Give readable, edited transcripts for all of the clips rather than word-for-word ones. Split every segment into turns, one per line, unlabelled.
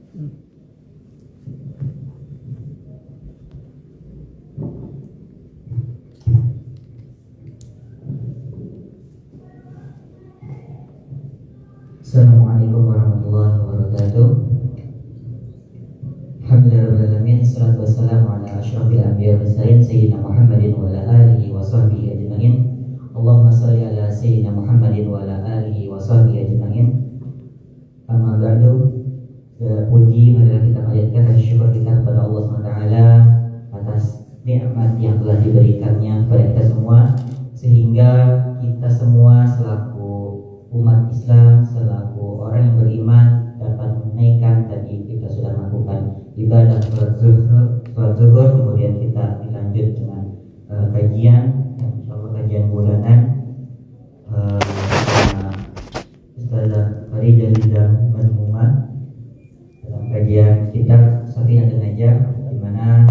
Assalamualaikum warahmatullahi wabarakatuh. Alhamdulillahirrahmanirrahim. Assalatu wassalamu ala asyrafil anbiya wal mursalin sayyidina Muhammadin wa ala alihi wa sahbihi ajma'in. Allahumma shalli ala sayyidina Muhammadin wa ala alihi wa sahbihi ajma'in. Amma ba'du. Puji marilah kita panjatkan dan syukur kita kepada Allah SWT atas nikmat yang telah diberikannya kepada kita semua, sehingga kita semua selaku umat Islam, selaku orang yang beriman dapat menunaikan tadi kita sudah melakukan ibadah sholat zuhur, kemudian kita dilanjut dengan kajian, insyaallah kajian bulanan Ustazah Farida Liza Madmumah dalam kajian kitab Safinatun Najah, di mana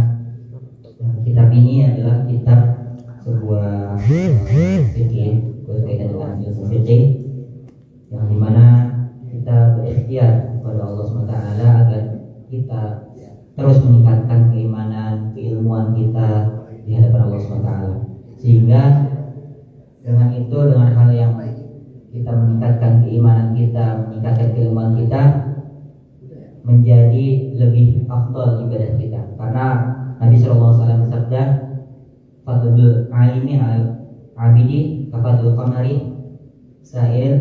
kitab ini adalah kitab sebuah fikih berkaitan dengan ilmu fikih, yang dimana kita berikhtiar kepada Allah SWT agar kita terus meningkatkan keimanan, keilmuan kita di hadapan Allah SWT, sehingga dengan itu, dengan hal yang kita meningkatkan keimanan kita, meningkatkan keilmuan kita, menjadi lebih afdal ibadah kita. Karena Nabi SAW bersabda, fadlul aini al abidi kafadlul qamari sa'ir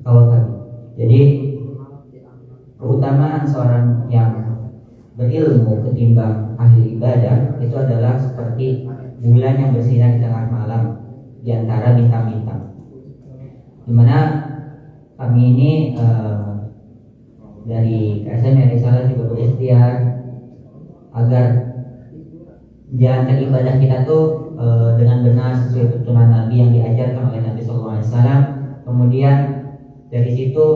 kawakib. Jadi keutamaan seorang yang berilmu ketimbang ahli ibadah itu adalah seperti bulan yang bersinar di tengah malam di antara bintang-bintang. Dimana kami ini dari KSM Risalah juga berikhtiar agar menjalankan ibadah kita tuh dengan benar sesuai tuntunan Nabi yang diajarkan oleh Nabi SAW. Kemudian dari situ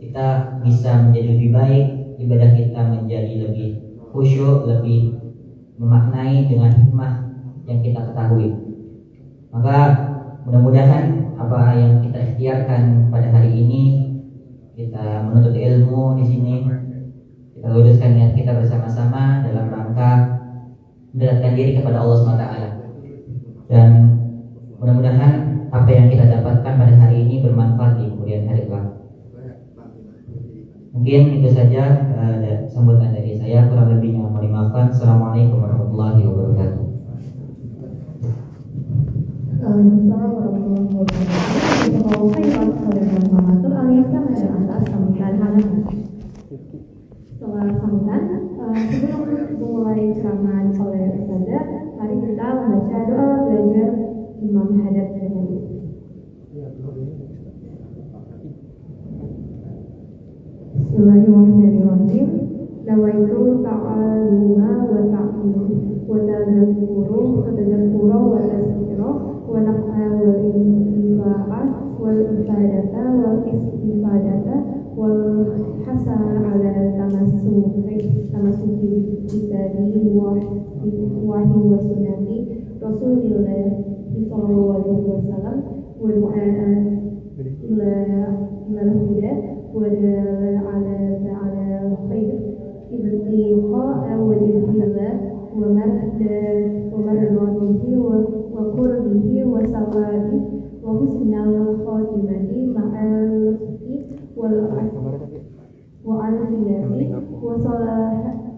kita bisa menjadi lebih baik, ibadah kita menjadi lebih khusyuk, lebih memaknai dengan hikmah yang kita ketahui. Maka mudah-mudahan apa yang kita ikhtiarkan pada hari ini, kita menuntut ilmu di sini, kita luruskan niat kita bersama-sama dalam rangka mendekatkan diri kepada Allah SWT. Dan mudah-mudahan apa yang kita dapatkan pada hari ini bermanfaat di kemudian hari kelak. Mungkin itu saja sambutan dari saya, kurang lebihnya mohon dimaafkan. Assalamualaikum warahmatullahi wabarakatuh.
Waalaikumsalam warahmatullahi wabarakatuh. Kalau saya Muhammadul Aliyah ada atas sambutan Hanafi. Setelah sambutan, sebelum memulai ceramah oleh Ustazah, mari kita membaca doa belajar Imam Hadad Nawawi. Bismillahirrahmanirrahim. Nawaitu ta'aluma wa ta'lim wa tadzakkura wa tazkira wa naf'a wal intifa'ah wal ifadata wal istifadata wal hasana ala tamasuki kitabi wa sunnati Rasulillah sallallahu alaihi wasallam wa du'a ila huda wa ala khair ibtiqa wajhillah wa mardatihi wa qurbihi wa sawadi wa husnal khatimati ma'al lutfi wal wa al-hidayati wa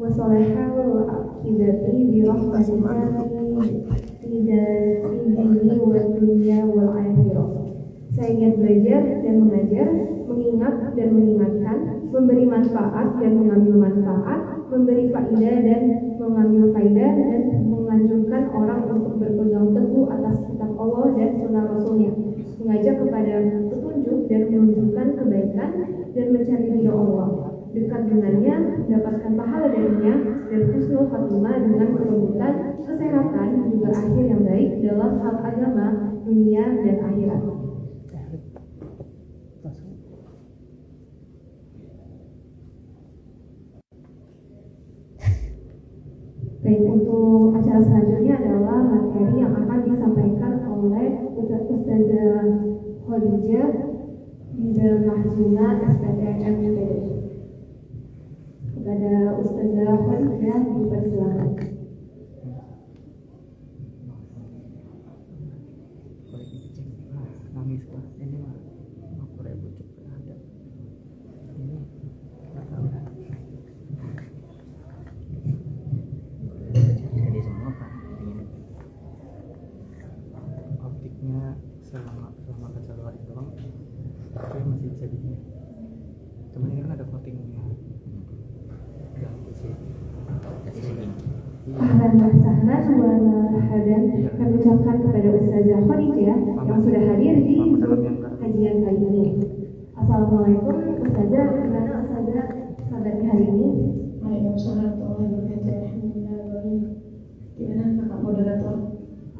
salahal akidati bi rahmatika fi wa dunya wal akhirah. Saya ingin belajar dan mengajar, mengingat dan mengingatkan, memberi manfaat dan mengambil manfaat, memberi faedah dan mengambil faedah, dan menganjurkan orang untuk berpegang teguh atas kitab Allah dan sunnah Rasulnya, mengajak kepada petunjuk dan menunjukkan kebaikan dan mencari ridho Allah, dekat dengannya, mendapatkan pahala darinya, dan husnul khatimah dengan kelembutan, kesehatan, juga akhir yang baik dalam hal agama, dunia dan akhirat. Baik, untuk acara selanjutnya adalah materi yang akan disampaikan oleh Ustazah Khadijah Mahzuna SPTM. Kepada Ustazah Faridah dipersilakan.
Nangis lah ini mah aku bucuk ada ini jadi semua pak optiknya selama keluar doang tapi masih bisa dilihat cuman ini kan ada coatingnya ganggu sih
Ahlan wa sahlan wa marhaban. Kami ucapkan kepada Ustazah Khadijah yang sudah hadir di kajian kali ini. Assalamualaikum Ustazah, gimana Ustazah kabarnya hari ini?
Waalaikumsalam warahmatullahi wabarakatuh. Alhamdulillah baik. Gimana kakak moderator?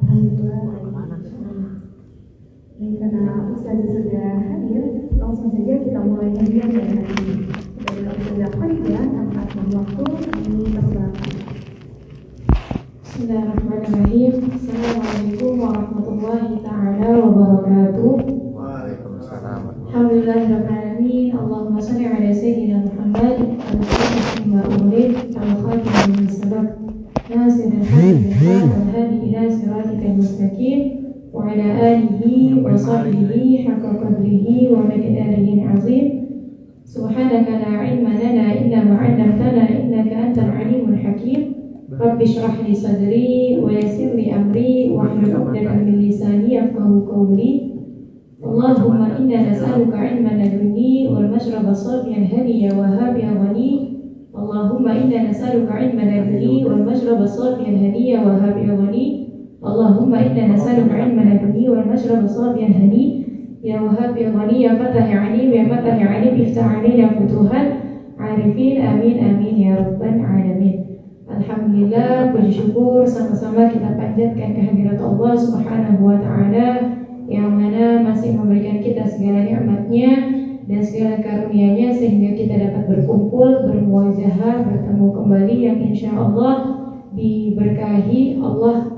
Alhamdulillah. Dan karena Ustazah sudah hadir, langsung saja kita mulai kajian pada hari ini. Kepada Ustazah Khadijah, tanpa waktu kami persilakan.
Bismillahirrahmanirrahim. Assalamualaikum warahmatullahi taala wabarakatuh.
Waalaikumsalam.
Alhamdulillahirabbil alamin. Allahumma shalli ala sayyidina Muhammad al-fatih lima ulil al-khatim lima sabaq nasiril haqqi bil haqq wal hadi ila siratikal mustaqim wa ala alihi wa sahbihi haqqa qadrihi wa miqdarihi azim. Subhanaka la ilma lana illa ma 'allamtana innaka antal alimul hakim. Rabbi shrah li sadri wa yassir li amri wa hlul 'uqdatam min lisani yafqahu qawli. Allahumma inna nas'aluka 'ilman ladunni wal mashraba safiyan hadiya wa habiya ghani. Allahumma inna nas'aluka 'ilman ladunni wal mashraba safiyan hadiya wa habiya ghani. Allahumma inna nas'aluka 'ilman ladunni wal mashraba safiyan hani. Ya Wahhab ya Ghani ya Fatah ya Alim ya Fatah ya Alim iftah alaina futuhan arifin amin amin ya rabbal alamin. Alhamdulillah, puji syukur sama-sama kita panjatkan kehadirat Allah Subhanahu wa taala yang mana masih memberikan kita segala nikmat-Nya dan segala karunia-Nya sehingga kita dapat berkumpul, bermuajahah, bertemu kembali yang insyaallah diberkahi Allah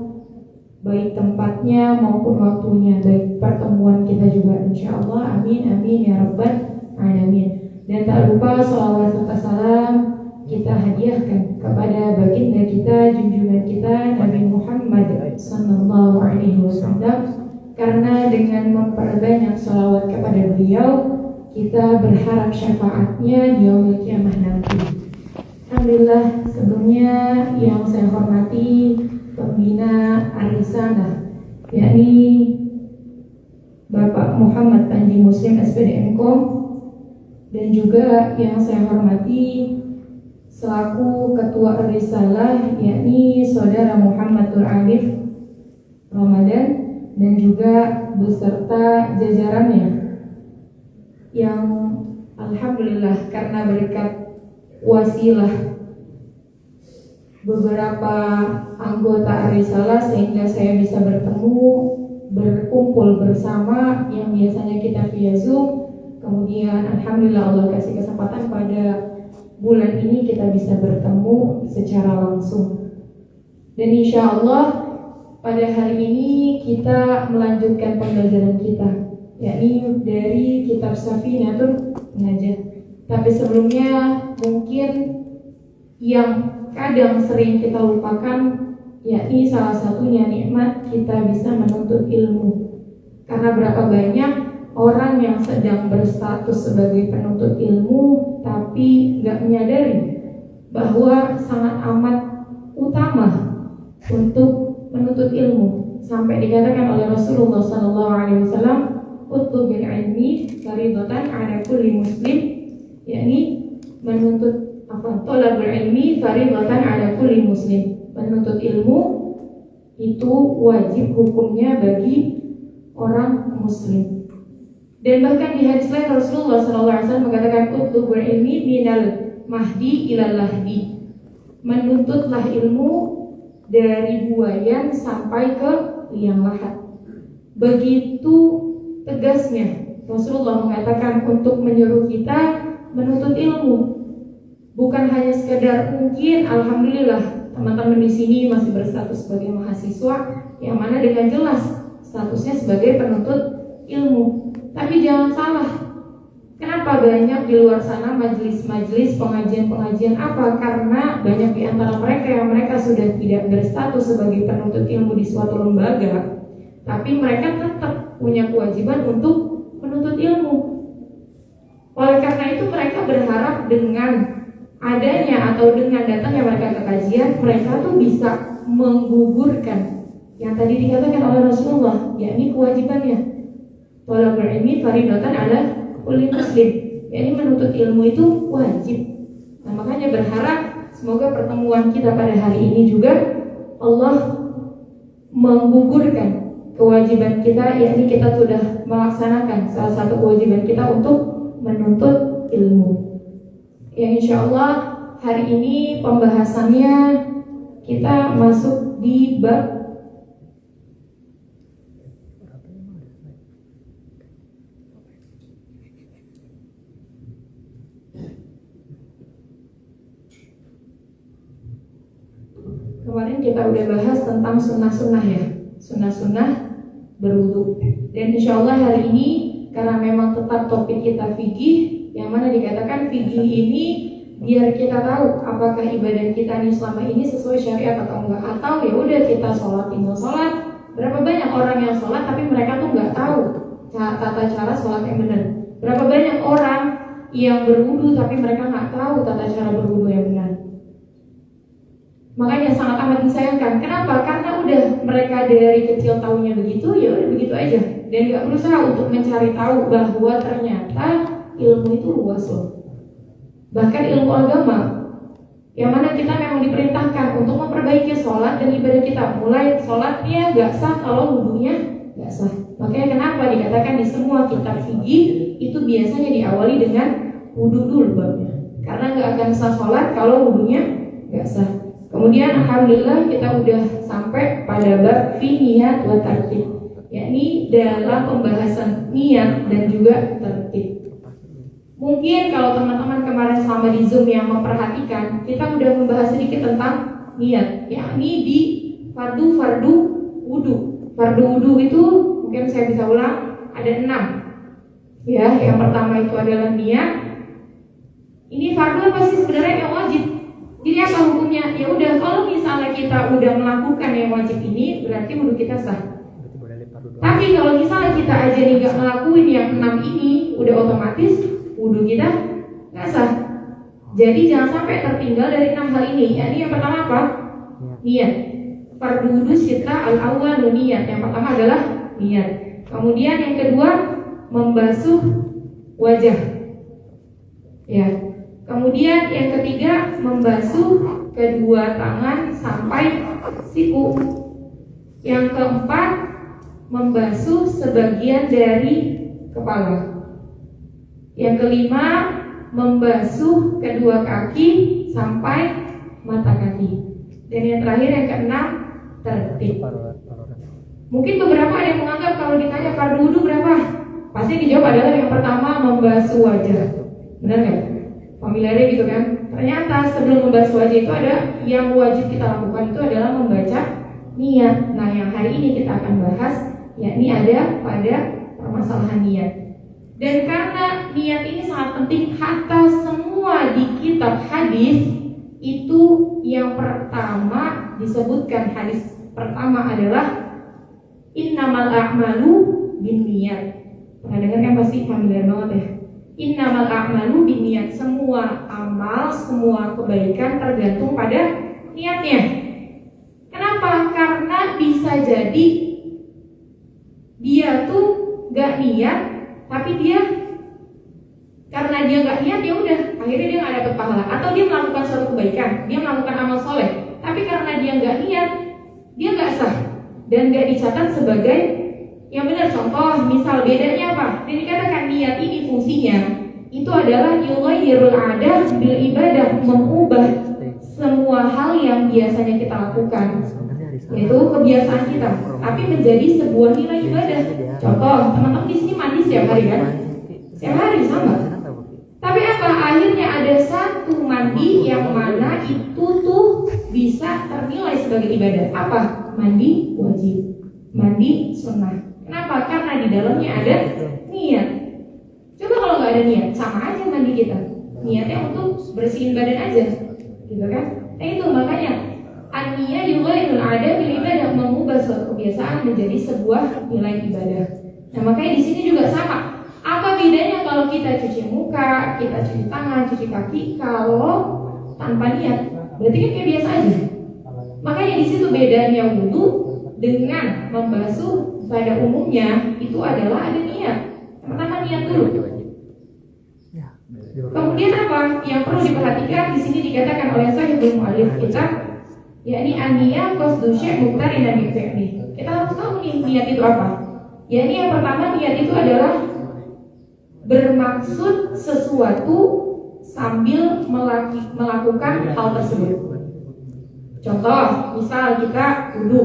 baik tempatnya maupun waktunya, baik pertemuan kita juga insyaallah. Amin amin ya rabbal alamin. Dan tak lupa shalawat serta salam kita hadiahkan kepada baginda kita, junjungan kita Nabi Muhammad sallallahu alaihi wasallam, karena dengan memperbanyak shalawat kepada beliau kita berharap syafaatnya di yaumil qiyamah nanti. Alhamdulillah, sebelumnya yang saya hormati pembina Arisana, yakni Bapak Muhammad Panji Muslim SPD MKOM, dan juga yang saya hormati selaku Ketua Risalah, yakni Saudara Muhammad Nur Arif Ramadan, dan juga beserta jajarannya yang alhamdulillah karena berkat wasilah beberapa anggota Risalah sehingga saya bisa bertemu, berkumpul bersama yang biasanya kita via Zoom. Kemudian alhamdulillah Allah kasih kesempatan pada bulan ini kita bisa bertemu secara langsung. Dan insya Allah pada hari ini kita melanjutkan pembelajaran kita, yakni dari kitab Safinatul Najah. Tapi sebelumnya mungkin yang kadang sering kita lupakan, yakni salah satunya nikmat kita bisa menuntut ilmu. Karena berapa banyak orang yang sedang berstatus sebagai penuntut ilmu tapi nggak menyadari bahwa sangat amat utama untuk menuntut ilmu, sampai dikatakan oleh Rasulullah SAW, "Utlubil ilmi fardhatan 'ala kulli muslim", yakni menuntut thalabul ilmi fardhatan 'ala kulli muslim. Menuntut ilmu itu wajib hukumnya bagi orang muslim. Dan bahkan di hadis lain Rasulullah SAW mengatakan utlubul ilmi minal mahdi ilal lahdi, menuntutlah ilmu dari buayan sampai ke liang lahat. Begitu tegasnya Rasulullah mengatakan untuk menyuruh kita menuntut ilmu, bukan hanya sekedar mungkin alhamdulillah teman-teman di sini masih berstatus sebagai mahasiswa yang mana dengan jelas statusnya sebagai penuntut ilmu. Tapi jangan salah, Kenapa banyak di luar sana majelis-majelis pengajian-pengajian? Apa? Karena banyak di antara mereka yang mereka sudah tidak berstatus sebagai penuntut ilmu di suatu lembaga, tapi mereka tetap punya kewajiban untuk menuntut ilmu. Oleh karena itu mereka berharap dengan adanya atau dengan datangnya mereka ke kajian, mereka tuh bisa menggugurkan yang tadi dikatakan oleh Rasulullah, yakni kewajibannya. Thalabul ilmi fardhatun ala kulli muslim. Yakni menuntut ilmu itu wajib. Nah, makanya berharap semoga pertemuan kita pada hari ini juga Allah menggugurkan kewajiban kita, yakni kita sudah melaksanakan salah satu kewajiban kita untuk menuntut ilmu. Ya, insya Allah hari ini pembahasannya kita masuk di bab kemarin kita udah bahas tentang sunnah-sunnah ya, sunnah-sunnah berwudu. Dan insya Allah hari ini karena memang tetap topik kita fikih, yang mana dikatakan fikih ini biar kita tahu apakah ibadah kita nih selama ini sesuai syariat atau enggak, atau ya udah kita sholat tinggal sholat. Berapa banyak orang yang sholat tapi mereka tuh nggak tahu tata cara sholat yang benar. Berapa banyak orang yang berwudu tapi mereka nggak tahu tata cara berwudu yang benar. Makanya sangat amat disayangkan. Kenapa? Karena udah mereka dari kecil tahunya begitu, ya udah begitu aja, dan nggak berusaha untuk mencari tahu bahwa ternyata ilmu itu luas loh. Bahkan ilmu agama, yang mana kita memang diperintahkan untuk memperbaiki sholat dan ibadah kita. Mulai sholatnya nggak sah kalau wudunya nggak sah. Makanya kenapa dikatakan di semua kitab fikih itu biasanya diawali dengan wudu dulu babnya. Karena nggak akan sah sholat kalau wudunya nggak sah. Kemudian alhamdulillah kita udah sampai pada bab fi niyat wa tartib, yakni dalam pembahasan niat dan juga tertib. Mungkin kalau teman-teman kemarin selama di Zoom yang memperhatikan, kita udah membahas sedikit tentang niat, yakni di fardu wudu. Fardu wudu itu mungkin saya bisa ulang ada 6. Ya, yang pertama itu adalah niat. Ini fardu apa sih sebenarnya yang wajib? Jadi apa hukumnya? Ya udah, kalau misalnya kita udah melakukan yang wajib ini, berarti wudu kita sah. Tapi kalau misalnya kita aja nih gak ngelakuin yang 6 ini, udah otomatis wudu kita gak sah. Jadi jangan sampai tertinggal dari 6 hal ini. Yakni yang pertama apa? Niat. Fardu wudu sita al-awwal niat. Yang pertama adalah niat. Kemudian yang kedua membasuh wajah. Ya. Kemudian yang ketiga membasuh kedua tangan sampai siku. Yang keempat membasuh sebagian dari kepala. Yang kelima membasuh kedua kaki sampai mata kaki. Dan yang terakhir yang keenam tertib. Mungkin beberapa ada yang menganggap kalau ditanya fardu wudu berapa, pasti dijawab adalah yang pertama membasuh wajah. Benar nggak? Familiarnya gitu kan? Ternyata sebelum membasuh wajah itu ada yang wajib kita lakukan, itu adalah membaca niat. Nah, yang hari ini kita akan bahas, yakni ada pada permasalahan niat. Dan karena niat ini sangat penting, hatta semua di kitab hadis itu yang pertama disebutkan, hadis pertama adalah innamal a'malu binniyat. Pernah dengar kan? Pasti familiar banget ya. Innamal a'malu binniyat. Semua amal, semua kebaikan tergantung pada niatnya. Kenapa? Karena bisa jadi dia tuh gak niat, tapi dia karena dia gak niat, ya udah akhirnya dia gak dapat pahala. Atau dia melakukan suatu kebaikan, dia melakukan amal soleh, tapi karena dia gak niat, dia gak sah dan gak dicatat sebagai yang benar. Contoh, misal bedanya apa? Jadi dikatakan niat ini fungsinya itu adalah yughayyirul adah bil ibadah, mengubah semua hal yang biasanya kita lakukan, yaitu kebiasaan kita, tapi menjadi sebuah nilai ibadah. Contoh, teman-teman di sini mandi setiap hari kan? Setiap hari sama. Tapi apa? Akhirnya ada satu mandi yang mana itu tuh bisa ternilai sebagai ibadah. Apa? Mandi wajib, mandi sunnah. Kenapa? Karena di dalamnya ada niat. Coba kalau nggak ada niat, sama aja mandi kita. Niatnya untuk bersihin badan aja, gitu kan? Nah itu makanya an-niyah yughayyirul 'ada fil ibadah, mengubah suatu kebiasaan menjadi sebuah nilai ibadah. Nah makanya di sini juga sama. Apa bedanya kalau kita cuci muka, kita cuci tangan, cuci kaki, kalau tanpa niat? Berarti kan kayak biasa aja. Makanya di situ bedanya wudu dengan membasuh pada umumnya itu adalah ada niat. Pertama niat dulu. Kemudian apa yang perlu diperhatikan di sini dikatakan oleh Sahihul Mu'allif kita, yakni an-niyah qasdu syai' muqtarinan bi fi'li. Kita harus tahu nih niat itu apa. Yakni yang pertama niat itu adalah bermaksud sesuatu sambil melakukan hal tersebut. Contoh, misal kita wudu.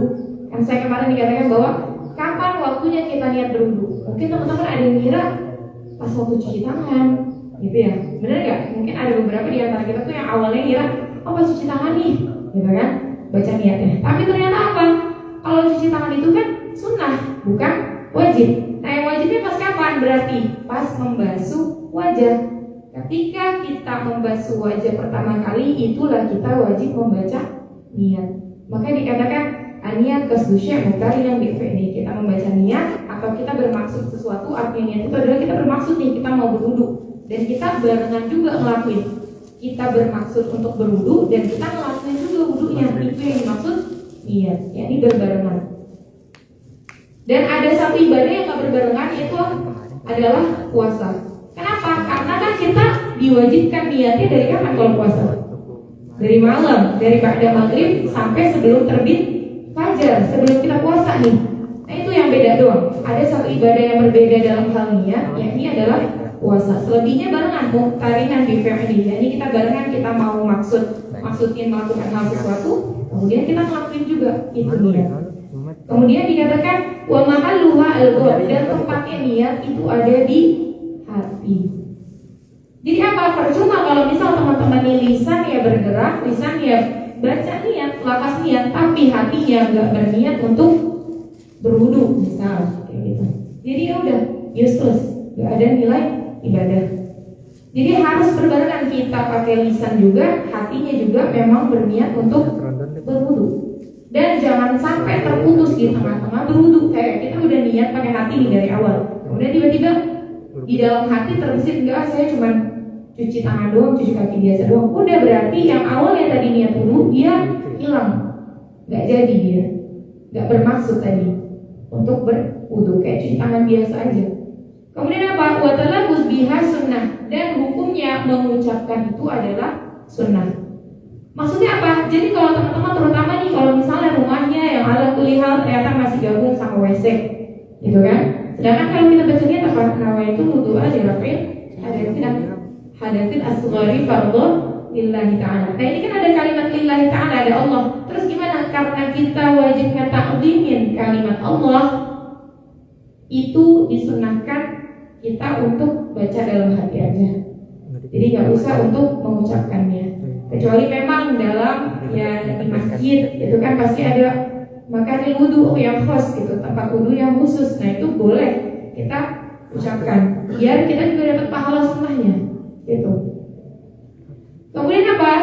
Kan saya kemarin dikatakan bahwa kapan waktunya kita niat berwudu. Mungkin teman-teman ada yang kira pas waktu cuci tangan, gitu ya. Benar nggak? Mungkin ada beberapa di antara kita tuh yang awalnya kira, oh pas cuci tangan nih, gitu kan? Baca niatnya. Tapi ternyata apa? Kalau cuci tangan itu kan sunnah, bukan wajib. Nah yang wajibnya pas kapan? Berarti pas membasuh wajah. Ketika kita membasuh wajah pertama kali, itulah kita wajib membaca niat. Maka dikatakan an-niyat qasdu syai' muqtarinan bi fi'li. Kita membaca niat atau kita bermaksud sesuatu, artinya niat itu adalah kita bermaksud nih kita mau berwudu dan kita barengan juga ngelakuin. Kita bermaksud untuk berwudu dan kita ngelakuin juga wudunya. Itu yang dimaksud niat, yakni berbarengan. Dan ada satu ibadah yang gak berbarengan, itu adalah puasa. Kenapa? Karena kan kita diwajibkan niatnya dari kapan kalau puasa? Dari malam, dari ba'da maghrib sampai sebelum terbit fajar, sebelum kita puasa nih. Nah itu yang beda doang. Ada satu ibadah yang berbeda dalam hal niat, yakni adalah puasa. Selebihnya barengan, muqtarinan bi fi'li. Jadi kita barengan, kita mau maksudin melakukan hal sesuatu, kemudian kita ngelakuin juga itu niat. Kemudian dikatakan wa mahalluha al-qalb, dan tempatnya niat itu ada di hati. Jadi apa? Percuma kalau misal teman-teman ini lisan ya bergerak, lisan ya baca niat, lakas niat, tapi hatinya nggak berniat untuk berwudu misal kayak gitu. Jadi ya udah useless, nggak ada nilai ibadah. Jadi harus berbarengan, kita pakai lisan juga, hatinya juga memang berniat untuk berwudu. Dan jangan sampai terputus di tengah-tengah berwudu. Kayak kita udah niat pakai hati nih dari awal, kemudian tiba-tiba di dalam hati terbesit, enggak, saya cuma cuci tangan doang, cuci kaki biasa doang. Udah, berarti yang awalnya tadi niat wudu dia hilang, nggak jadi, dia nggak bermaksud tadi untuk berwudu, kayak cuci tangan biasa aja. Kemudian apa? Wa talaffuz biha sunnah, dan hukumnya mengucapkan itu adalah sunnah. Maksudnya apa? Jadi kalau teman-teman terutama nih, kalau misalnya rumahnya yang ala kulli hal ternyata masih gabung sama WC, gitu kan? Sedangkan kalau kita baca niat apa? Nawaitu wudu'a li raf'il hadatsil asghari fardhu lillahi ta'ala. Nah ini kan ada kalimat lillahi ta'ala, ada Allah. Terus gimana? Karena kita wajibnya takdimin kalimat Allah, itu disunahkan kita untuk baca dalam hati aja. Jadi nggak usah untuk mengucapkannya. Kecuali memang dalam ya di masjid itu kan pasti ada makanil wudu yang khas gitu, tempat wudu yang khusus. Nah itu boleh kita ucapkan, biar kita juga dapat pahala sunnahnya gitu. Kemudian apa?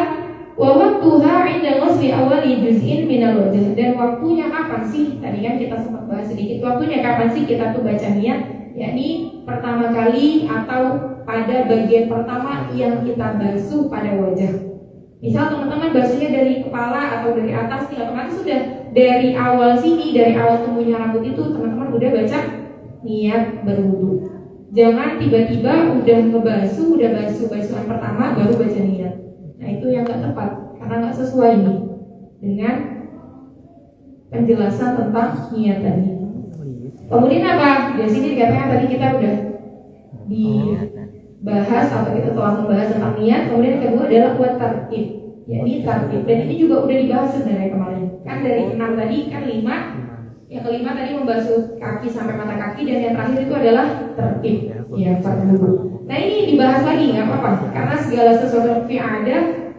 Wa waqtuha 'inda ghusli awali juz'in minal wajh, dan waktunya kapan sih? Tadi kan kita sempat bahas sedikit, waktunya kapan sih kita tuh baca niat, yakni pertama kali atau pada bagian pertama yang kita basuh pada wajah. Misal teman-teman basuhnya dari kepala atau dari atas nih, otomatis sudah dari awal sini, dari awal tumbuhnya rambut itu teman-teman udah baca niat berwudu. Jangan tiba-tiba udah ngebasuh, udah basuhan pertama baru baca niat. Nah itu yang nggak tepat, karena nggak sesuai nih dengan penjelasan tentang niat tadi. Kemudian apa? Di sini dikatakan tadi kita udah dibahas atau kita telah membahas tentang niat. Kemudian yang kedua adalah buat tertib, yakni tertib. Dan ini juga udah dibahas sebenarnya kemarin. Kan dari 6 tadi kan 5. Yang kelima tadi membasuh kaki sampai mata kaki, dan yang terakhir itu adalah tertib, ya fardu. Nah ini dibahas lagi nggak apa-apa, karena segala sesuatu fi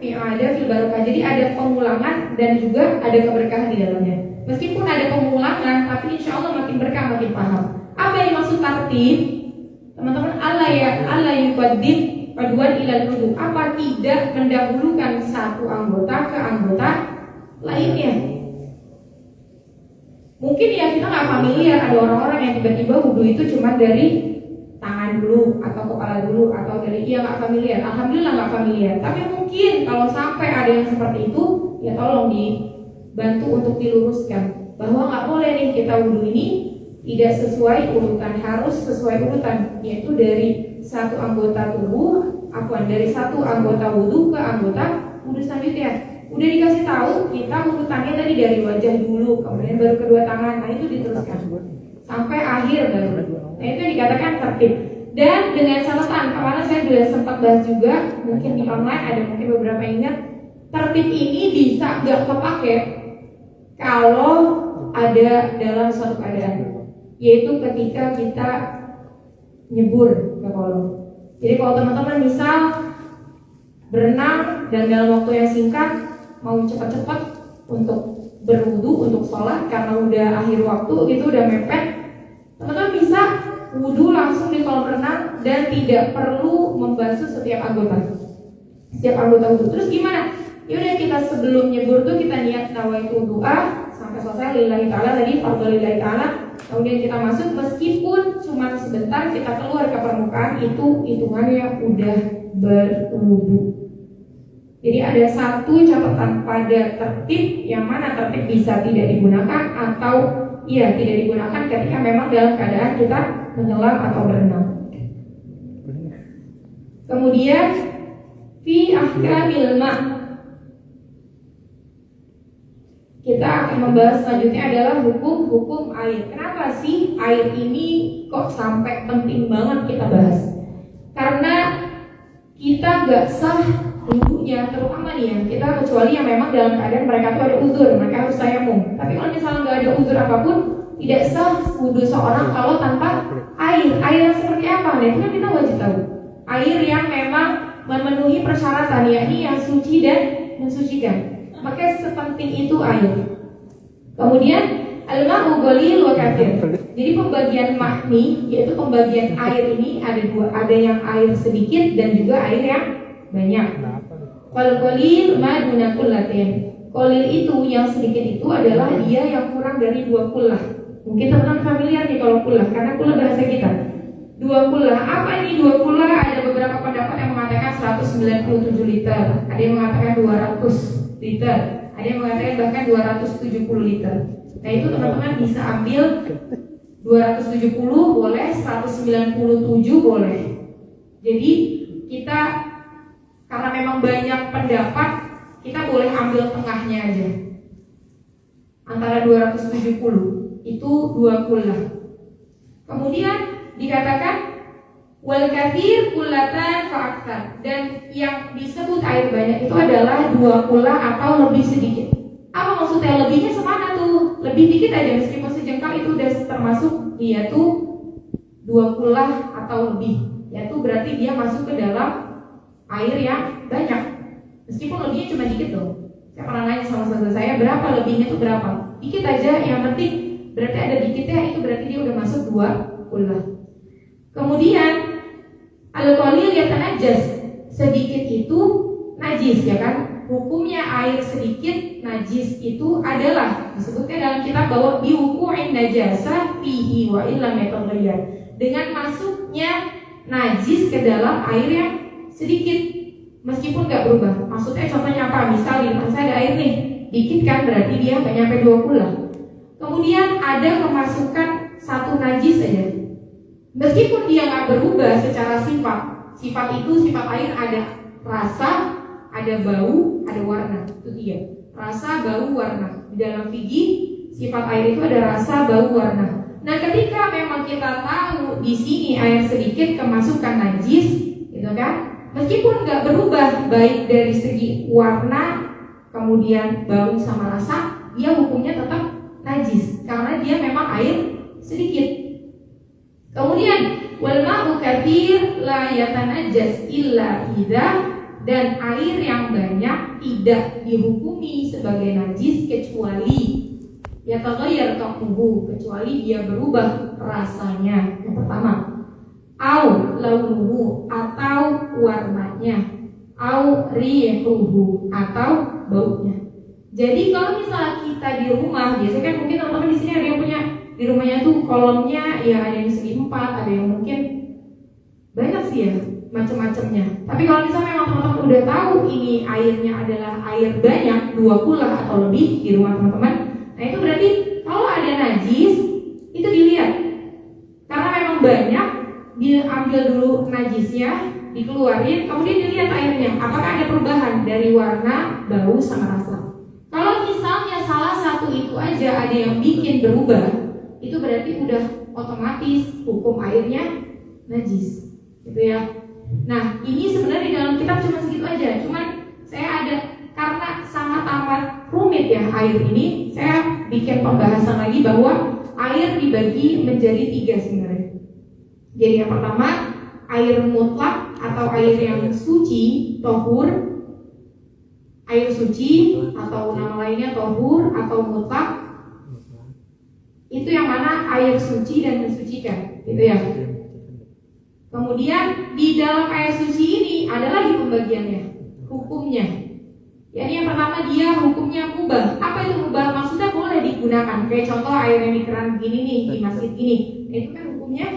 fil barokah. Jadi ada pengulangan dan juga ada keberkahan di dalamnya. Meskipun ada pengulangan, tapi insya Allah makin berkah, makin paham. Apa yang dimaksud tertib? Teman-teman, Allah yuqaddim
Udwan ilal wudu. Apa tidak mendahulukan satu anggota ke anggota lainnya? Mungkin ya kita nggak familiar, ada orang-orang yang tiba-tiba wudu itu cuma dari tangan dulu atau kepala dulu atau dari nggak familiar. Alhamdulillah nggak familiar. Tapi mungkin kalau sampai ada yang seperti itu, ya tolong dibantu untuk diluruskan bahwa nggak boleh nih kita wudu ini tidak sesuai urutan, harus sesuai urutan, yaitu dari satu anggota tubuh, dari satu anggota wudu ke anggota wudu selanjutnya. Udah dikasih tahu kita urutannya tadi dari wajah dulu, kemudian baru kedua tangan. Nah itu diteruskan sampai akhir baru. Nah itu dikatakan tertib. Dan dengan catatan, kemarin saya sudah sempat bahas juga, mungkin di online ada mungkin beberapa yang ingat, tertib ini bisa nggak kepake kalau ada dalam suatu keadaan, yaitu ketika kita nyebur ke kolam. Jadi kalau teman-teman misal berenang dan dalam waktu yang singkat mau cepat-cepat untuk berwudu, untuk sholat karena udah akhir waktu gitu, udah mepet, teman-teman bisa wudu langsung di kolam renang dan tidak perlu membasuh setiap anggota wudu. Terus gimana? Yaudah kita sebelum nyebur tuh kita niat nawaitu doa sampai selesai lillahi ta'ala tadi, fardhu lillahi ta'ala. Kemudian kita masuk, meskipun cuma sebentar kita keluar ke permukaan, itu hitungannya udah berwudu. Jadi ada satu catatan pada tertib, yang mana tertib bisa tidak digunakan atau tidak digunakan ketika memang dalam keadaan kita menyelam atau berenang. Kemudian fi ahkamil ma', kita akan membahas selanjutnya adalah hukum-hukum air. Kenapa sih air ini kok sampai penting banget kita bahas? Karena kita nggak sah wudunya, terutama nih ya, kita kecuali yang memang dalam keadaan mereka tuh ada uzur, mereka harus tayamum. Tapi kalau misalnya nggak ada uzur apapun, tidak sah wudu seorang kalau tanpa air. Air yang seperti apa? Nah itu kan kita wajib tahu. Air yang memang memenuhi persyaratan, yakni yang suci dan mensucikan. Maka sepenting itu air. Kemudian al-ma'u qalil wa katsir. Jadi pembagian mahni, yaitu pembagian air ini ada dua, ada yang air sedikit dan juga air yang banyak. Qalil ma duna kullatin. Qalil itu yang sedikit itu adalah dia yang kurang dari 2 kullah. Mungkin teman-teman familiar nih kalau kullah, karena kullah bahasa kita. 2 kullah. Apa ini 2 kullah? Ada beberapa pendapat yang mengatakan 197 liter, ada yang mengatakan 200 liter, ada yang mengatakan bahkan 270 liter. Nah itu teman-teman bisa ambil 270 boleh, 197 boleh. Jadi kita karena memang banyak pendapat, kita boleh ambil tengahnya aja. Antara 270 itu 2 kullah. Kemudian dikatakan wal katsir kullatan fa aktsar, dan yang disebut air banyak itu adalah 2 kullah atau lebih sedikit. Apa maksudnya lebihnya semana tuh? Lebih dikit aja, meskipun sejengkal itu udah termasuk dia tuh 2 kullah atau lebih. Yaitu berarti dia masuk ke dalam air yang banyak. Meskipun lebihnya cuma dikit dong. Saya pernah nanya sama saudara saya, berapa lebihnya tuh berapa? Dikit aja, yang penting berarti ada dikitnya, itu berarti dia udah masuk 2 kullah. Kemudian al-qalil yatanajas, sedikit itu najis, ya kan? Hukumnya air sedikit najis itu adalah disebutkan dalam kitab bahwa biwuqu'in najasah fihi wa illam yataghayyar, dengan masuknya najis ke dalam air yang sedikit meskipun nggak berubah. Maksudnya contohnya apa? Misal di depan saya ada air nih, dikit kan, berarti dia nggak nyampe 2 kullah. Kemudian ada kemasukan satu najis saja, meskipun dia nggak berubah secara sifat. Sifat itu, sifat air ada rasa, ada bau, ada warna. Itu dia. Rasa, bau, warna. Di dalam fikih sifat air itu ada rasa, bau, warna. Nah, ketika memang kita tahu di sini air sedikit kemasukan najis, gitu kan? Meskipun nggak berubah baik dari segi warna, kemudian bau sama rasa, dia hukumnya tetap najis karena dia memang air sedikit. Kemudian wal ma'u katsir la yatanajas illa idza, dan air yang banyak tidak dihukumi sebagai najis kecuali yataghayyar ta'muhu, kecuali dia berubah rasanya. Yang pertama. au launuhu atau warnanya, au rihuhu atau baunya. Jadi kalau misalnya kita di rumah, biasanya kan mungkin teman-teman di sini ada yang punya di rumahnya tuh kolomnya ya ada yang segi 4, ada yang mungkin banyak sih ya macam-macamnya. Tapi kalau misalnya memang teman-teman udah tahu ini airnya adalah air banyak 2 kula atau lebih di rumah teman-teman, nah itu berarti kalau ada najis itu dilihat. Karena memang banyak, dia ambil dulu najisnya, dikeluarin, kemudian dilihat airnya apakah ada perubahan dari warna, bau, sama rasa. Kalau misalnya salah satu itu aja ada yang bikin berubah, itu berarti udah otomatis hukum airnya najis, gitu ya. Nah, ini sebenarnya di dalam kitab cuma segitu aja. Cuman saya ada, karena sangat amat rumit ya air ini, saya bikin pembahasan lagi bahwa air dibagi menjadi 3 sebenarnya. Jadi yang pertama, air mutlak atau air yang suci, tohur. Air suci atau nama lainnya tohur atau mutlak. Itu yang mana air suci dan mensucikan, gitu ya. Kemudian di dalam air suci ini ada lagi pembagiannya, hukumnya. Jadi yang pertama dia hukumnya mubah. Apa itu mubah? Maksudnya boleh digunakan. Kayak contoh air yang di keran gini nih, di masjid ini. Itu kan hukumnya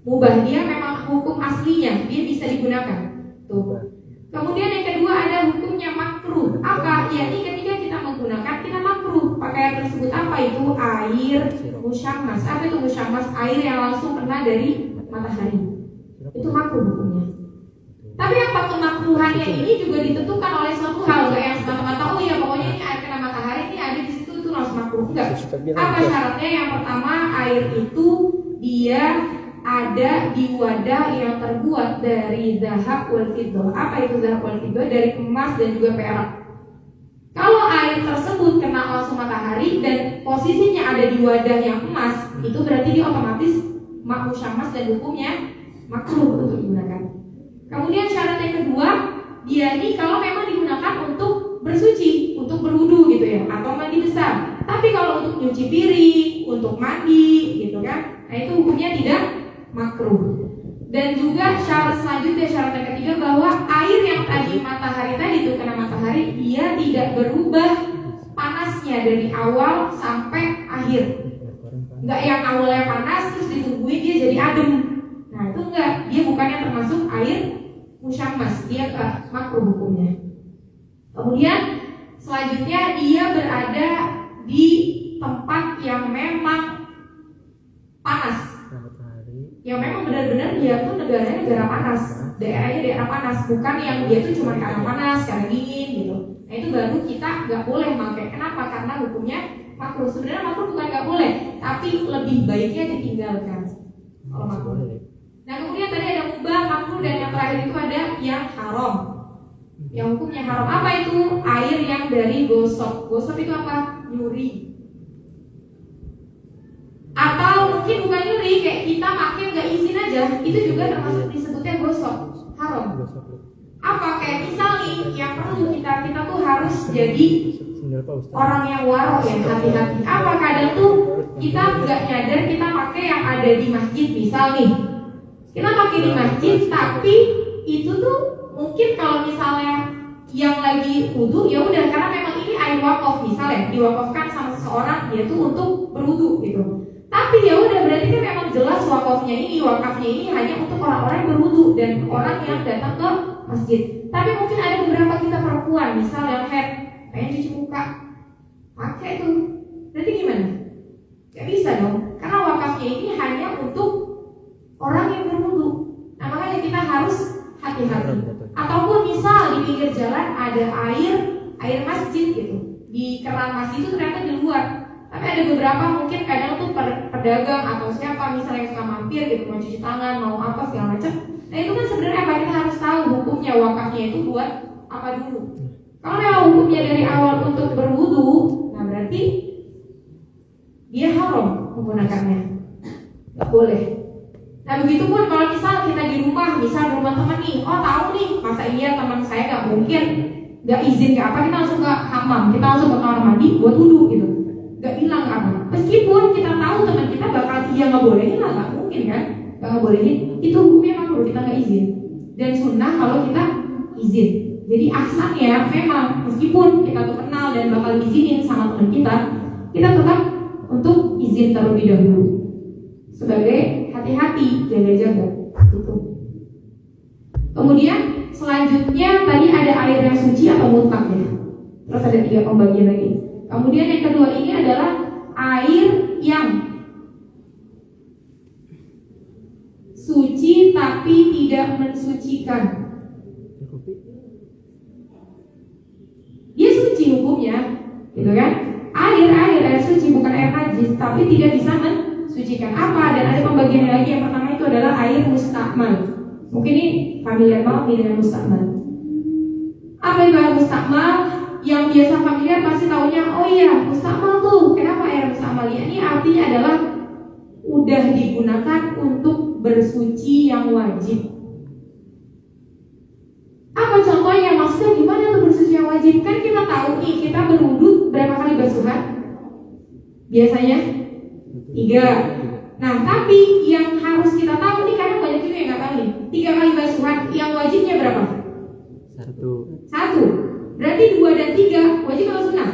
mubah. Dia memang hukum aslinya, dia bisa digunakan. Tuh. Kemudian yang kedua ada hukumnya makruh. Apa? Yakni ketika kita menggunakan kita makruh. Pakaian tersebut apa itu? Air musyammas. Apa itu musyammas? Air yang langsung kena dari matahari. Itu makruh hukumnya. Tapi apa kemakruhannya ini juga ditentukan oleh suatu hal. Enggak yang semata-mata oh ya pokoknya ini air kena matahari ini ada di situ itu langsung makruh. Enggak. Apa syaratnya? Yang pertama air itu dia ada di wadah yang terbuat dari zahab wal fiddah. Apa itu zahab wal fiddah? Dari emas dan juga perak. Kalau air tersebut kena langsung matahari dan posisinya ada di wadah yang emas, itu berarti dia otomatis musyammas dan hukumnya makruh untuk digunakan. Kemudian syarat yang kedua, dia ini kalau memang digunakan untuk bersuci, untuk berwudu gitu ya, atau mandi besar. Tapi kalau untuk nyuci piring, untuk mandi gitu kan, nah itu hukumnya tidak makruh. Dan juga syarat selanjutnya, syarat yang ketiga bahwa air yang tadi matahari tadi itu kena matahari, dia tidak berubah panasnya dari awal sampai akhir. Enggak yang awalnya panas terus ditungguin dia jadi adem. Nah itu enggak, dia bukannya termasuk air musyammas, dia makruh hukumnya. Kemudian selanjutnya dia berada di tempat yang memang panas, yang memang benar-benar dia tuh negaranya negara panas, daerahnya daerah panas, bukan yang dia tuh cuma karena panas, karena dingin gitu. Nah itu baru kita nggak boleh pakai. Kenapa? Karena hukumnya makruh. Sebenarnya makruh bukan nggak boleh, tapi lebih baiknya ditinggalkan kalau makruh. Nah kemudian tadi ada mubah, makruh, dan yang terakhir itu ada yang haram. Yang hukumnya haram apa itu? Air yang dari gosok. Gosok itu apa? Nyuri. Atau mungkin bukan nyuri, kayak kita makin nggak izin aja, itu juga termasuk disebutnya gosok, haram. Apa? Kayak misal nih, yang perlu kita tuh harus jadi orang yang waro ya, hati-hati. Apa? Kadang tuh kita nggak nyadar kita pakai yang ada di masjid, misal nih, kita pakai di masjid, tapi itu tuh mungkin kalau misalnya yang lagi wudu ya udah, karena memang ini air wakaf misalnya, diwakafkan sama seseorang dia tuh untuk berwudu gitu. Tapi ya udah berarti kan memang jelas wakafnya ini hanya untuk orang-orang yang berwudu dan orang yang datang ke masjid. Tapi mungkin ada beberapa kita perempuan, misal yang head, pengen cuci muka, pakai tuh, berarti gimana? Gak bisa dong, karena wakafnya ini hanya untuk orang yang berwudu. Nah makanya kita harus hati-hati. Ataupun misal di pinggir jalan ada air masjid gitu, di keran masjid itu ternyata di luar. Tapi ada beberapa mungkin kadang tuh pedagang atau siapa misalnya yang suka mampir gitu, mau cuci tangan, mau apa segala macam. Nah itu kan sebenarnya apa, kita harus tahu hukumnya wakafnya itu buat apa dulu. Kalau memang hukumnya dari awal untuk berwudu, nah berarti dia haram menggunakannya, nggak boleh. Nah begitu pun kalau misal kita di rumah, misal di rumah teman nih, oh tahu nih, masa iya teman saya nggak mungkin nggak izin ke apa, kita langsung ke hammam, kita langsung ke kamar mandi buat wudu gitu. Gak bilang apa, meskipun kita tahu teman kita bakal dia nggak bolehin lah, nggak mungkin kan, nggak bolehin. itu hukumnya makruh, kita nggak izin. Dan sunnah kalau kita izin. Jadi ahsannya memang meskipun kita tuh kenal dan bakal izinin sama teman kita tetap untuk izin terlebih dahulu sebagai hati-hati, jaga-jaga gitu. Kemudian selanjutnya tadi ada air yang suci atau mutlak ya. Terus ada 3 pembagian lagi. Kemudian yang kedua ini adalah air yang suci tapi tidak mensucikan. Dia suci hukumnya, gitu kan? Air suci bukan air najis, tapi tidak bisa mensucikan apa. Dan ada pembagian lagi. Yang pertama itu adalah air mustakmal. Mungkin ini familiar banget nih dengan mustakmal. Apa itu air mustakmal? Yang biasa familiar pasti taunya, oh iya mustakmal tuh. Kenapa air mustakmal? Ya, ini artinya adalah udah digunakan untuk bersuci yang wajib. Apa contohnya? Maksudnya gimana tuh bersuci yang wajib? Kan kita tahu nih, kita berwudu berapa kali basuhan? Biasanya 3. Nah, tapi yang harus kita tahu nih, karena banyak juga yang nggak tahu nih, 3 kali basuhan, yang wajibnya berapa? 1. Berarti 2 dan 3 wajib atau sunnah?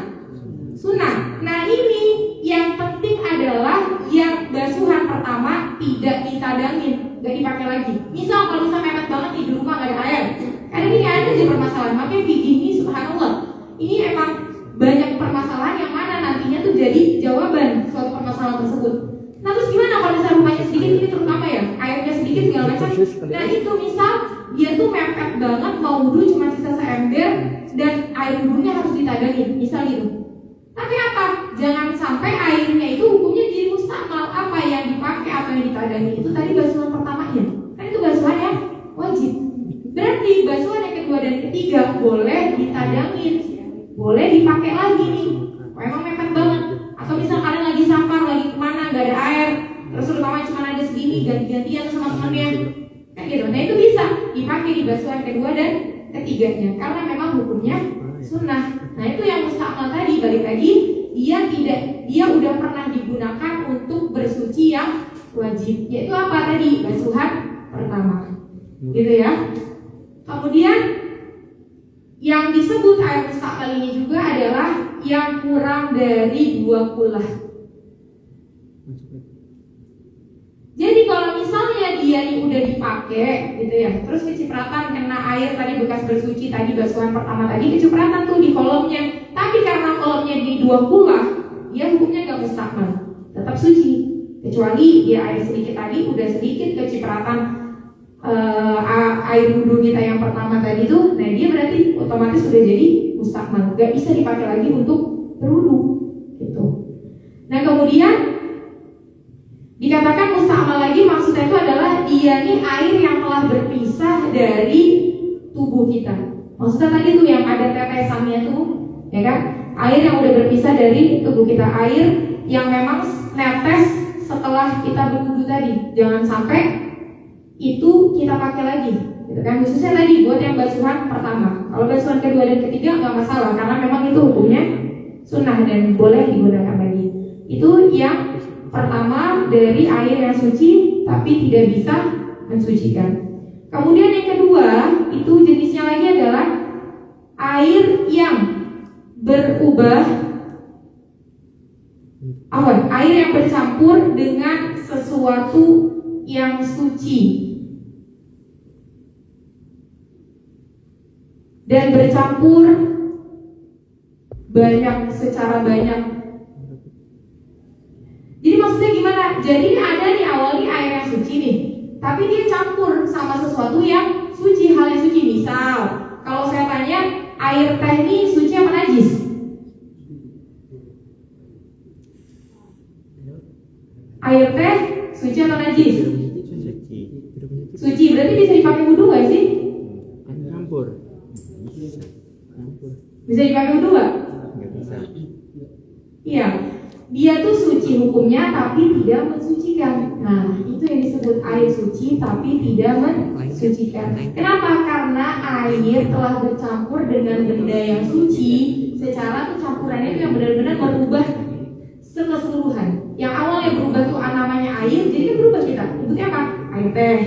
Sunnah. Nah, ini yang penting adalah yang basuhan pertama tidak ditadangin, nggak dipakai lagi. Misal kalau misalnya mepet banget nih di rumah nggak ada air, karena ini ada aja permasalahan. Makanya fikih ini subhanallah, ini emang banyak permasalahan yang mana nantinya tuh jadi jawaban suatu permasalahan tersebut. Nah, terus gimana kalau misalnya rumahnya sedikit, ini terutama ya airnya sedikit segala macam. Nah, itu misal dia tuh mepet banget, mau wudhu cuma sisa seember dan air wudhunya harus ditadangin, misal gitu. Tapi apa? Jangan sampai airnya itu hukumnya jadi mustakmal. Apa yang dipakai, apa yang ditadangin itu tadi basuhan pertamanya. Kan itu basuhan yang wajib. Berarti basuhan yang kedua dan ketiga boleh ditadangin, boleh dipakai lagi nih. Memang mepet banget. Atau misal kalian lagi sampar, lagi kemana, gak ada air, terus terutama cuma ada segini, ganti-gantian sama temannya, kan gitu. Nah, itu bisa dipakai di basuhan kedua dan ketiganya, karena memang hukumnya sunnah. Nah, itu yang mustakmal tadi, balik lagi, dia udah pernah digunakan untuk bersuci yang wajib, yaitu apa tadi? Basuhan pertama, gitu ya. Kemudian yang disebut air mustakmal ini juga adalah yang kurang dari 2 kulah. Jadi kalau misalnya dia ini udah dipakai gitu ya, terus kecipratan kena air tadi bekas bersuci tadi basuhan pertama tadi kecipratan tuh di kolomnya. Tapi karena kolomnya di 2 kulah, dia hukumnya gak mustakmal, tetap suci. Kecuali dia air sedikit tadi udah sedikit kecipratan air wudhu kita yang pertama tadi tuh, nah dia berarti otomatis sudah jadi mustakmal, gak bisa dipakai lagi untuk berwudhu gitu. Nah, kemudian dikatakan mustakmal lagi maksudnya itu adalah dia nih air yang telah berpisah dari tubuh kita. Maksudnya tadi tuh yang ada tetesannya tuh, ya kan? Air yang udah berpisah dari tubuh kita, air yang memang netes setelah kita berwudhu tadi. Jangan sampai itu kita pakai lagi, gitu kan? Khususnya tadi buat yang basuhan pertama. Kalau basuhan kedua dan ketiga nggak masalah, karena memang itu hukumnya sunnah dan boleh digunakan lagi. Itu yang pertama dari air yang suci tapi tidak bisa mensucikan. Kemudian yang kedua itu jenisnya lagi adalah air yang berubah, air yang bercampur dengan sesuatu yang suci dan bercampur secara banyak. Jadi maksudnya gimana? Jadi ada nih awalnya air yang suci nih, tapi dia campur sama sesuatu yang suci, hal yang suci. Misal, kalau saya tanya air teh ini suci apa najis? Air teh suci atau najis? Suci, berarti bisa dipakai wudhu gak sih?
Campur.
Bisa dipakai wudhu gak?
Nggak bisa.
Iya, dia tuh suci hukumnya tapi tidak mensucikan. Nah, itu yang disebut air suci tapi tidak mensucikan. Kenapa? Karena air telah bercampur dengan benda yang suci. Secara tuh campurannya itu yang benar-benar merubah keseluruhan. Yang awalnya berubah tuh namanya air, jadi berubah kita. Bentuknya apa? Air teh.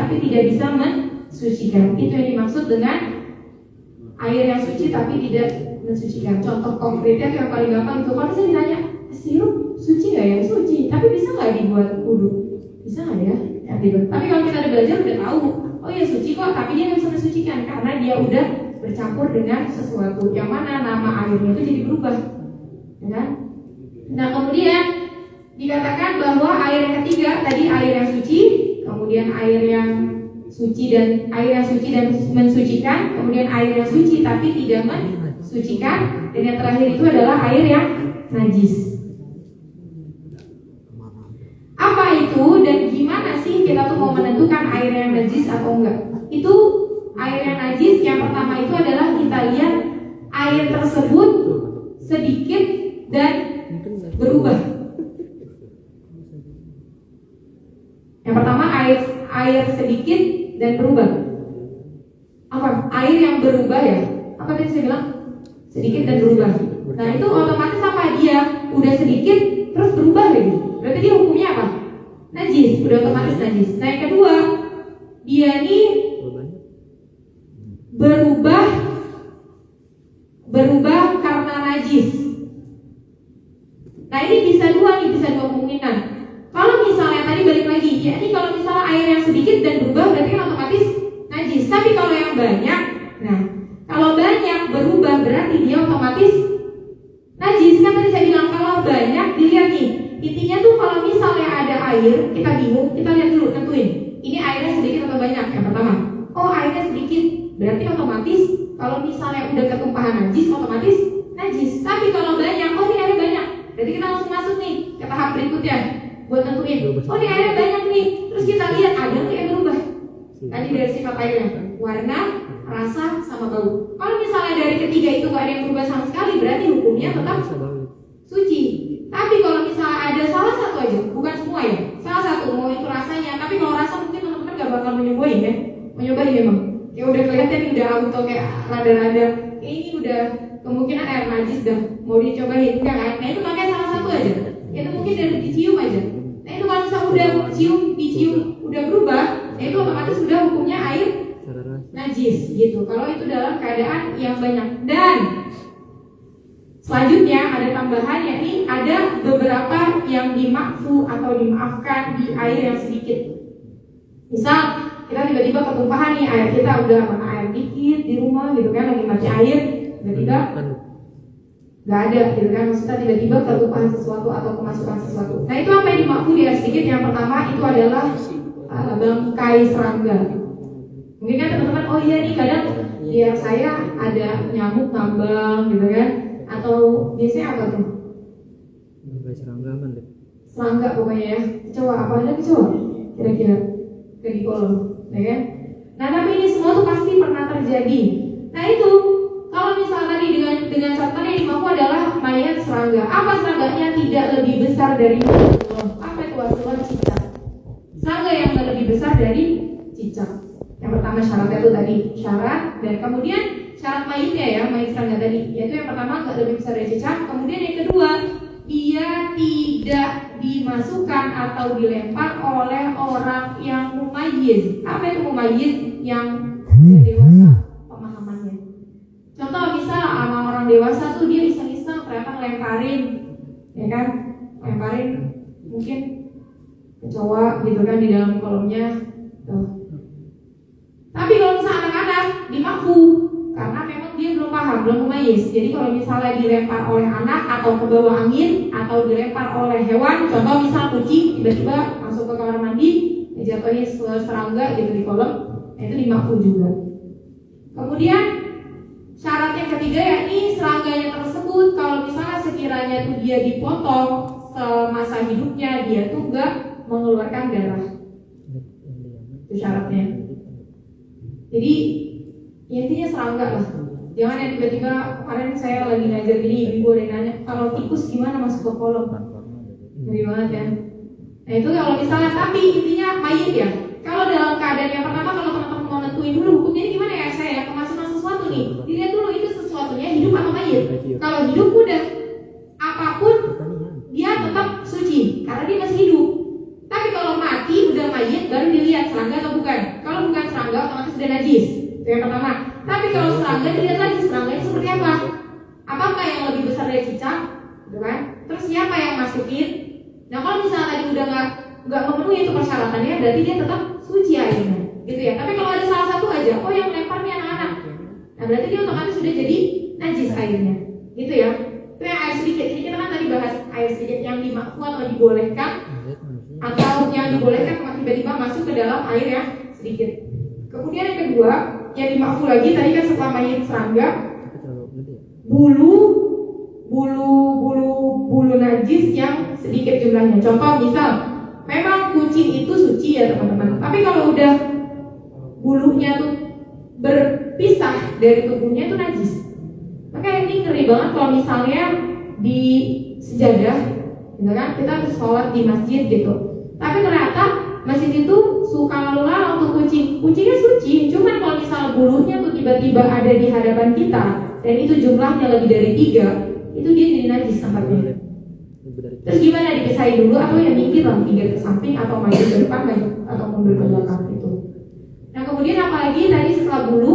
tapi tidak bisa mensucikan. Itu yang dimaksud dengan air yang suci tapi tidak mensucikan. Contoh konkretnya yang paling gampang itu kalau saya ditanya, sirup suci nggak ya? Suci, tapi bisa nggak dibuat wudhu? Bisa nggak ya? Tapi kalau kita udah belajar udah tahu, oh ya suci kok, tapi dia nggak bisa mensucikan karena dia udah bercampur dengan sesuatu yang mana nama airnya itu jadi berubah, ya kan? Nah kemudian dikatakan bahwa air yang ketiga tadi air yang suci, kemudian air yang suci dan mensucikan, kemudian air yang suci tapi tidak mensucikan, dan yang terakhir itu adalah air yang najis. Apa itu dan gimana sih kita tuh mau menentukan air yang najis atau enggak? Itu air yang najis yang pertama itu adalah kita lihat air tersebut sedikit dan berubah. Yang pertama air sedikit dan berubah. Apa? Air yang berubah ya? Apa tadi saya bilang? Sedikit dan berubah. Nah itu otomatis apa? Dia udah sedikit terus berubah lagi. Berarti dia hukumnya apa? Najis, udah otomatis najis. Nah yang kedua, dia ini berubah karena najis. Nah ini bisa dua kemungkinan. Kalau misalnya tadi balik lagi, ya ini kalau misalnya air yang sedikit dan berubah berarti kan otomatis najis. Tapi kalau yang banyak, nah kalau banyak berubah berarti dia otomatis najis. Kan tadi saya bilang kalau banyak dilihat nih. Intinya tuh kalau misalnya ada air, kita bingung, kita lihat dulu, tentuin. Ini airnya sedikit atau banyak? Yang pertama, oh airnya sedikit, berarti otomatis kalau misalnya udah ketumpahan najis, otomatis najis. Tapi kalau banyak, oh ini airnya banyak, berarti kita langsung masuk nih ke tahap berikutnya buat tentuin. Oh ini airnya banyak nih, terus kita lihat ada nggak yang berubah. Tadi dari sifat airnya, warna, rasa, sama bau. Kalau misalnya dari ketiga itu nggak ada yang berubah sama sekali, berarti hukumnya tetap suci. Tapi kalau misalnya ada salah satu aja, bukan semua ya, salah satu mau itu rasanya, tapi kalau rasa mungkin teman-teman gak bakal mencobain ya, mencobain memang. Ya udah kelihatan nih udah auto kayak rada-rada, ini udah kemungkinan air najis dah, mau dicobain enggak kan? Nah itu pakai salah satu aja, itu mungkin dari dicium aja. Nah itu kalau misalnya udah dicium udah berubah, nah itu otomatis sudah hukumnya air najis gitu. Kalau itu dalam keadaan yang banyak. Dan selanjutnya ada tambahan, yakni ada beberapa yang dimakfu atau dimaafkan di air yang sedikit. Misal kita tiba-tiba ketumpahan nih air kita udah mana air dikit di rumah gitu kan, lagi mati air, tiba-tiba nggak ada gitu kan, maksudnya tiba-tiba ketumpahan sesuatu atau kemasukan sesuatu. Nah itu apa yang dimakfu di air sedikit? Yang pertama itu adalah bangkai serangga. Mungkin kan teman-teman, oh iya nih kadang di air saya ada nyamuk ngambang gitu kan. Atau biasanya apa tuh? Serangga pokoknya ya. Kecoa, apa ada kecoa? Kira-kira kayak di kolam, ya kan? Nah tapi ini semua tuh pasti pernah terjadi. Nah itu kalau misalnya tadi dengan catatan yang dimaku adalah mayat serangga. Apa serangganya tidak lebih besar dari Rasulullah? Apa itu Rasulullah? Cicak. Serangga yang lebih besar dari cicak. Yang pertama syaratnya itu tadi syarat, dan kemudian syarat mayitnya ya, mayit serangga tadi, yaitu yang pertama nggak lebih besar dari cicak. Kemudian yang kedua, dia tidak dimasukkan atau dilempar oleh orang yang mumayyiz. Apa itu mumayyiz? Yang dewasa pemahamannya. Contoh misal sama orang dewasa tuh dia iseng-iseng ternyata ngelemparin, ya kan? Lemparin mungkin kecoa gitu kan di dalam kolomnya. Tapi kalau misalnya anak-anak dimakfu karena memang dia belum paham, belum mumayyiz. Jadi kalau misalnya dilempar oleh anak atau ke bawah angin atau dilempar oleh hewan, contoh misal kucing tiba-tiba masuk ke kamar mandi, jatuhin serangga gitu di kolam, itu dimakfu juga. Kemudian syarat yang ketiga yakni serangganya tersebut kalau misalnya sekiranya tuh dia dipotong semasa hidupnya, dia tuh enggak mengeluarkan darah. Itu syaratnya. Jadi intinya serangga lah. Jangan yang tiba-tiba kemarin saya lagi ngajar gini, ibu ada yang nanya, kalau tikus gimana masuk ke kolam? Ngeri banget kan? Nah itu kalau misalnya, tapi intinya mayit ya. Kalau dalam keadaan yang pertama, kalau teman-teman mau nentuin dulu hukumnya ini gimana ya saya, kemasukan sesuatu nih, dilihat dulu itu sesuatunya hidup atau mayit. Kalau hidup udah apapun dia tetap suci karena dia masih hidup. Tapi kalau mati udah mayit baru dilihat serangga atau bukan. serangga otomatis sudah najis. Itu yang pertama. Tapi kalau serangga dilihat lagi serangga seperti apa? Apakah yang lebih besar dari cicak? Gitu kan? Terus siapa yang masukin? Nah kalau misalnya tadi udah nggak memenuhi itu persyaratannya, berarti dia tetap suci airnya, gitu ya. Tapi kalau ada salah satu aja, oh yang lempar nih anak-anak, nah berarti dia otomatis sudah jadi najis airnya, gitu ya. Itu yang air sedikit. Ini kita kan tadi bahas air sedikit yang dimakfu atau dibolehkan, atau yang dibolehkan tiba-tiba masuk ke dalam air yang sedikit. Kemudian yang kedua, yang dimakfu lagi tadi kan setelah mayit serangga, bulu najis yang sedikit jumlahnya. Contoh misal, memang kucing itu suci ya teman-teman. Tapi kalau udah bulunya tuh berpisah dari tubuhnya itu najis. Maka ini ngeri banget kalau misalnya di sejadah, gitu kan? Kita harus sholat di masjid gitu. Tapi ternyata masjid itu suka lalu lalang untuk kucing. Kucingnya suci, cuman kalau misal bulunya tuh tiba-tiba ada di hadapan kita dan itu jumlahnya lebih dari 3, itu dia jadi najis tempatnya. Terus gimana, dipisahin dulu atau ya minggir lah, minggir ke samping atau maju ke depan atau mundur ke belakang itu. Nah kemudian apalagi tadi setelah bulu,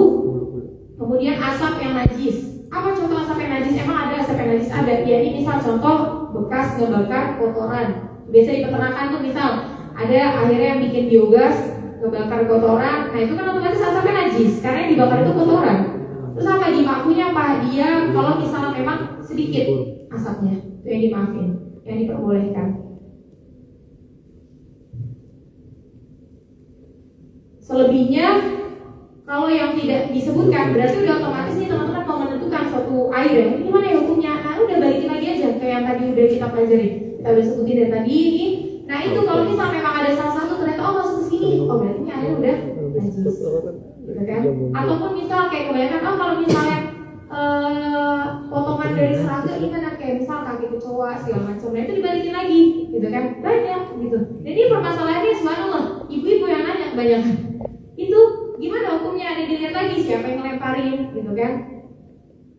kemudian asap yang najis. Apa contoh asap yang najis? Emang ada asap yang najis? Ada. Ya ini misal contoh bekas ngebakar kotoran. Biasa di peternakan tuh misal ada akhirnya yang bikin biogas ngebakar kotoran. Nah itu kan otomatis asapnya najis karena yang dibakar itu kotoran. Terus apa dimakunya apa? Dia kalau misalnya memang sedikit asapnya, itu yang dimaafin, yang diperbolehkan. Selebihnya kalau yang tidak disebutkan berarti udah otomatis nih teman-teman mau menentukan suatu air ya. Ini gimana ya hukumnya? Nah udah balikin lagi aja ke yang tadi udah kita pelajari. Kita udah sebutin dari tadi ini. Nah itu kalau misalnya memang ada salah satu ternyata oh masuk ke sini, oh berarti airnya udah najis, gitu kan? Ataupun misal kayak kebanyakan kalau misalnya potongan dari serangga gimana kayak misal kaki kecoa segala macam, nah itu dibalikin lagi, gitu kan? Banyak gitu. Jadi permasalahannya subhanallah, ibu-ibu yang nanya kebanyakan. Itu gimana hukumnya? Ada dilihat lagi siapa yang ngelemparin, gitu kan?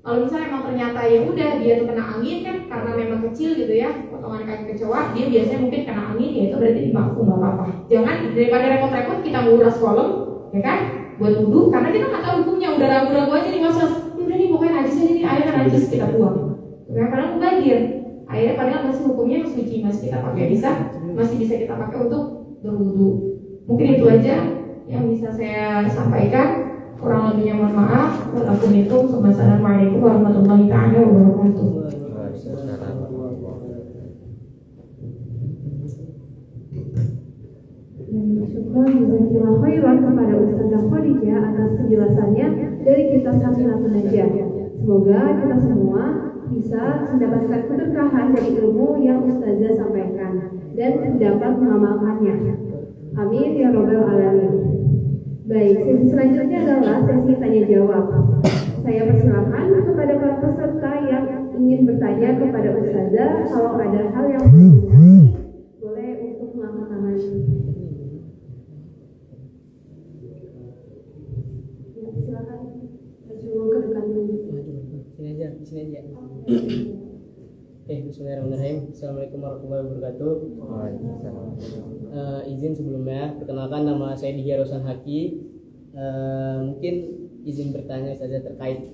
Kalau misalnya emang ternyata ya udah dia tuh kena angin kan karena memang kecil gitu ya, potongan kaki kecoa dia biasanya mungkin kena angin, ya itu berarti dimaafkan, nggak apa-apa. Jangan daripada repot-repot kita nguras kolam, ya kan? Buat wudhu, karena kita nggak tahu hukumnya, udah ragu-ragu aja nih masa udah nih pokoknya najis aja nih, airnya najis kita buang. Nah, padahal mubazir, airnya padahal masih hukumnya suci, masih kita pakai masih bisa kita pakai untuk berwudhu. Mungkin itu aja yang bisa saya sampaikan. Kurang lebihnya mohon maaf. Wassalamualaikum warahmatullahi wabarakatuh.
Syukur jazakallahu khairan kepada Ustazah Khadijah atas penjelasannya dari kitab Safinatun Najah. Semoga kita semua bisa mendapatkan keberkahan dari ilmu yang Ustazah sampaikan dan dapat mengamalkannya. Amin ya robbal alamin. Baik, sesi selanjutnya adalah sesi tanya jawab. Saya persilakan kepada para peserta yang ingin bertanya kepada Ustazah. Kalau ada hal yang boleh untuk mengangkat tangan. Ya, silakan maju ke depan dulu.
Sini aja. Bismillahirrahmanirrahim. Assalamualaikum warahmatullahi wabarakatuh. Izin sebelumnya, perkenalkan nama saya Dihya Rosan Haki. Mungkin izin bertanya saja terkait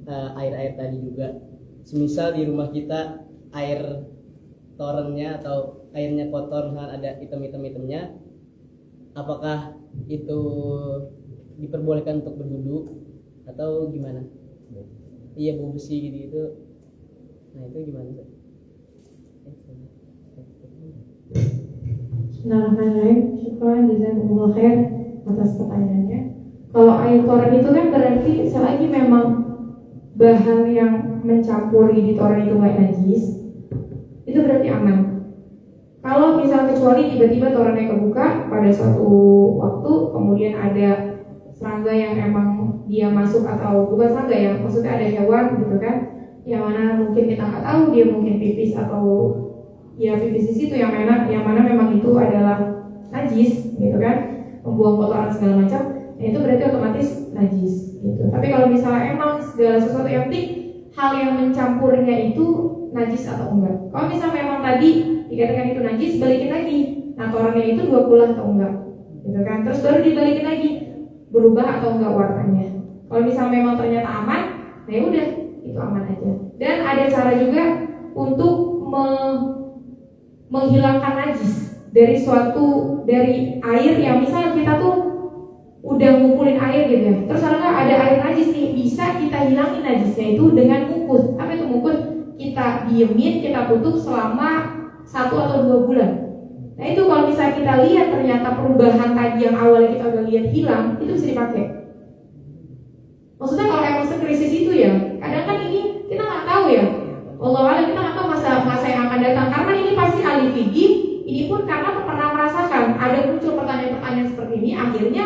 air-air tadi juga. Semisal di rumah kita air torennya atau airnya kotor, misalnya ada item-itemnya, apakah itu diperbolehkan untuk berwudu atau gimana? Iya, bau besi gitu. Nah itu gimana?
Bismillahirrahmanirrahim. Syukran jazakumullah khair atas pertanyaannya. Kalau air toren itu kan berarti selagi memang bahan yang mencampuri di toren itu nggak najis, itu berarti aman. Kalau misal kecuali tiba-tiba torennya kebuka pada suatu waktu, kemudian ada serangga yang emang dia masuk, atau bukan serangga ya, maksudnya ada hewan gitu kan, yang mana mungkin kita nggak tahu dia mungkin pipis atau ya pipis di situ yang mana memang itu adalah najis gitu kan, membuang kotoran segala macam, nah itu berarti otomatis najis gitu. Tapi kalau misalnya emang segala sesuatu yang penting hal yang mencampurnya itu najis atau enggak. Kalau misalnya memang tadi dikatakan itu najis, balikin lagi. Nah torennya itu 20 atau enggak gitu kan, terus baru dibalikin lagi. berubah atau enggak warnanya. Kalau misalnya memang ternyata aman, nah ya udah itu aman aja. Dan ada cara juga untuk menghilangkan najis dari air yang misal kita tuh udah ngumpulin air gitu ya. Terus ada air najis nih, bisa kita hilangin najisnya itu dengan mukus. Apa itu mukus? Kita diemin, kita tutup selama 1 atau 2 bulan. Nah itu kalau misalnya kita lihat ternyata perubahan tadi yang awalnya kita udah lihat hilang, itu bisa dipakai. Maksudnya kalau emang sekrisis itu ya, kadang kan ini kita nggak tahu ya. Wallahualam kita nggak tahu masa yang akan datang. Karena ini pasti ahli fikih, ini pun karena pernah merasakan ada muncul pertanyaan-pertanyaan seperti ini, akhirnya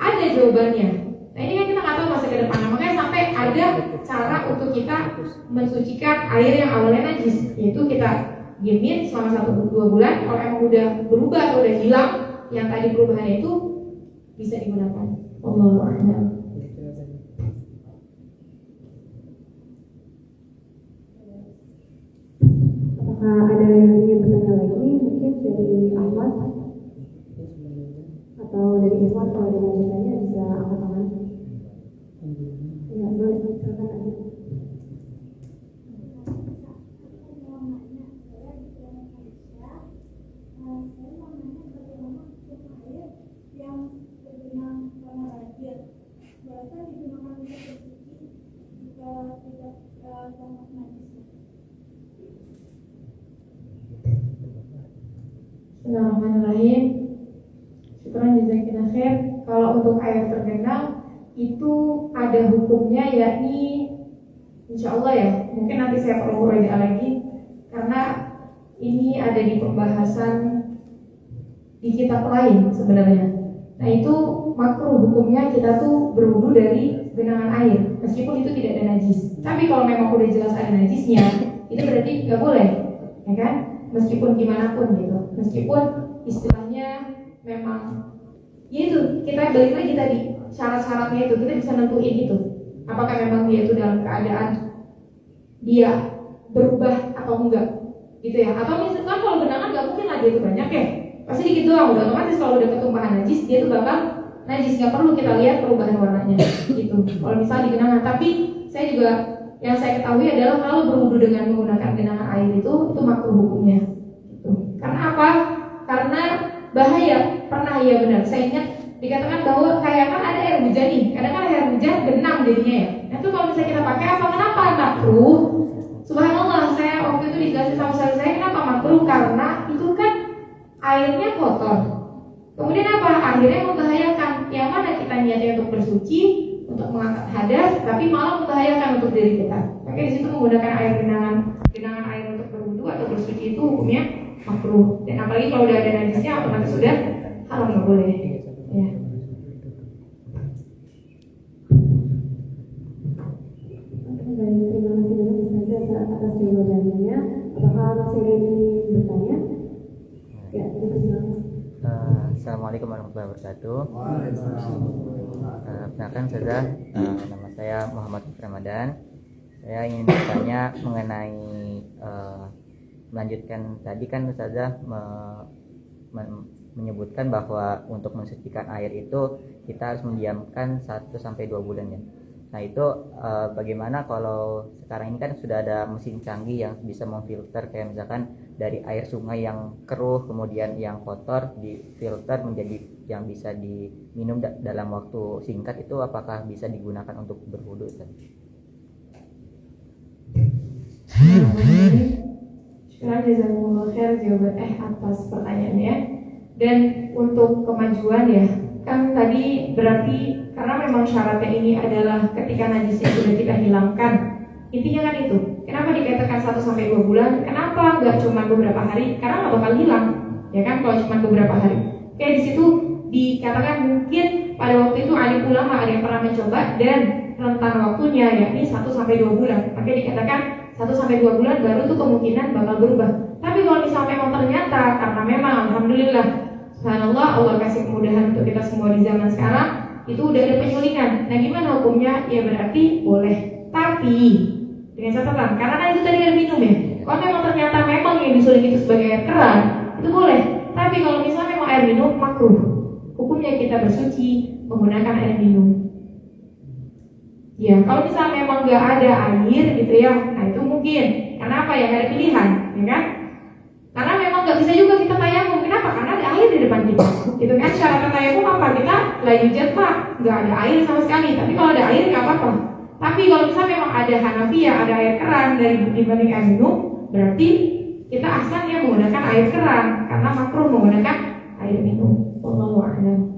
ada jawabannya. Nah ini kan kita nggak tahu masa ke depannya, makanya sampai ada cara untuk kita mensucikan air yang awalnya najis, yaitu kita diemin selama 1-2 bulan. Kalau emang udah berubah atau udah hilang yang tadi perubahannya itu, bisa digunakan. Wallahu a'lam.
Apakah ada yang ingin bertanya lagi? Mungkin dari Ahmad atau dari Ikhwan, kalau ada yang bertanya bisa angkat tangan. Ya, boleh, silakan aja.
Bismillahirrahmanirrahim. Syukran jazakallahu khair. Kalau untuk air tergenang itu ada hukumnya, yakni insya Allah ya, mungkin nanti saya perlu raja lagi karena ini ada di pembahasan di kitab lain sebenarnya. Nah itu makruh hukumnya kita tuh berwudu dari genangan air meskipun itu tidak ada najis. Tapi kalau memang udah jelas ada najisnya, itu berarti nggak boleh, ya kan? Meskipun gimana pun gitu, meskipun istilahnya memang ya itu, kita balik lagi tadi syarat-syaratnya itu, kita bisa nentuin itu apakah memang dia itu dalam keadaan dia berubah atau enggak gitu ya. Atau misalkan kalau genangan nggak mungkin lah dia itu banyak ya, pasti dikit doang, udah otomatis kalau udah ketumpahan najis dia itu bakal najis, nggak perlu kita lihat perubahan warnanya gitu kalau misalnya di genangan. Tapi saya juga yang saya ketahui adalah kalau berwudu dengan menggunakan genangan air itu makruh hukumnya gitu. Karena apa? Karena bahaya. Pernah ya benar, saya ingat dikatakan bahwa kayak kan ada air hujan nih, kadang kan air hujan benang jadinya ya. Nah itu kalau misalnya kita pakai apa? Kenapa makruh? Subhanallah, saya waktu itu dijelasin sama saya kenapa makruh, karena itu kan airnya kotor. Kemudian apa? Akhirnya membahayakan. Yang mana kita niatnya untuk bersuci, untuk mengangkat hadas, tapi malah membahayakan untuk diri kita. Maka di situ menggunakan air genangan air untuk berwudu atau bersuci itu hukumnya makruh. Dan apalagi kalau udah ada najisnya otomatis sudah haram, nggak boleh. Ya.
Baik, terima kasih banyak Ustazah atas jawabannya. Apakah masih ada yang ingin bertanya? Ya, silakan.
Assalamualaikum warahmatullahi wabarakatuh. Perkenalkan Ustazah, nama saya Muhammad Ramadan. Saya ingin bertanya mengenai melanjutkan tadi kan Ustazah menyebutkan bahwa untuk mensucikan air itu kita harus mendiamkan 1-2 bulan ya. Nah itu bagaimana kalau sekarang ini kan sudah ada mesin canggih yang bisa memfilter, kayak misalkan dari air sungai yang keruh kemudian yang kotor difilter menjadi yang bisa diminum dalam waktu singkat, itu apakah bisa digunakan untuk berwudu?
Jazakumullah khair jawaban atas pertanyaannya. Dan untuk kemajuan ya, kan tadi berarti karena memang syaratnya ini adalah ketika najisnya sudah kita hilangkan. Intinya kan itu. Kenapa dikatakan 1-2 bulan? Kenapa nggak cuma beberapa hari? Karena nggak bakal hilang, ya kan? Kalau cuma beberapa hari. Kayak di situ dikatakan mungkin pada waktu itu alim ulama ada yang pernah mencoba dan rentan waktunya yakni 1-2 bulan. Maka dikatakan 1-2 bulan baru tuh kemungkinan bakal berubah. Tapi kalau misalnya memang ternyata karena memang alhamdulillah subhanallah Allah kasih kemudahan untuk kita semua di zaman sekarang, itu udah ada penyulingan. Nah gimana hukumnya? Ya berarti boleh, tapi dengan catatan, karena kan itu tadi air minum ya. Kalau memang ternyata memang yang disuling itu sebagai air keran, itu boleh. Tapi kalau misalnya memang air minum makruh, hukumnya kita bersuci menggunakan air minum. Ya, kalau misalnya memang nggak ada air gitu ya, nah itu mungkin. Karena apa ya? Nggak ada pilihan, ya kan? Karena memang nggak bisa juga kita tayamum. Kenapa? Karena ada air di depan kita. Gitu kan? Syarat tayamum apa? Kita lagi jet pak, nggak ada air sama sekali. Tapi kalau ada air nggak apa-apa. Tapi kalau misalnya memang ada Hanafiyah, ada air keran dari dibanding air minum, berarti kita asalnya menggunakan air keran karena makruh menggunakan air minum. Wallahu a'lam.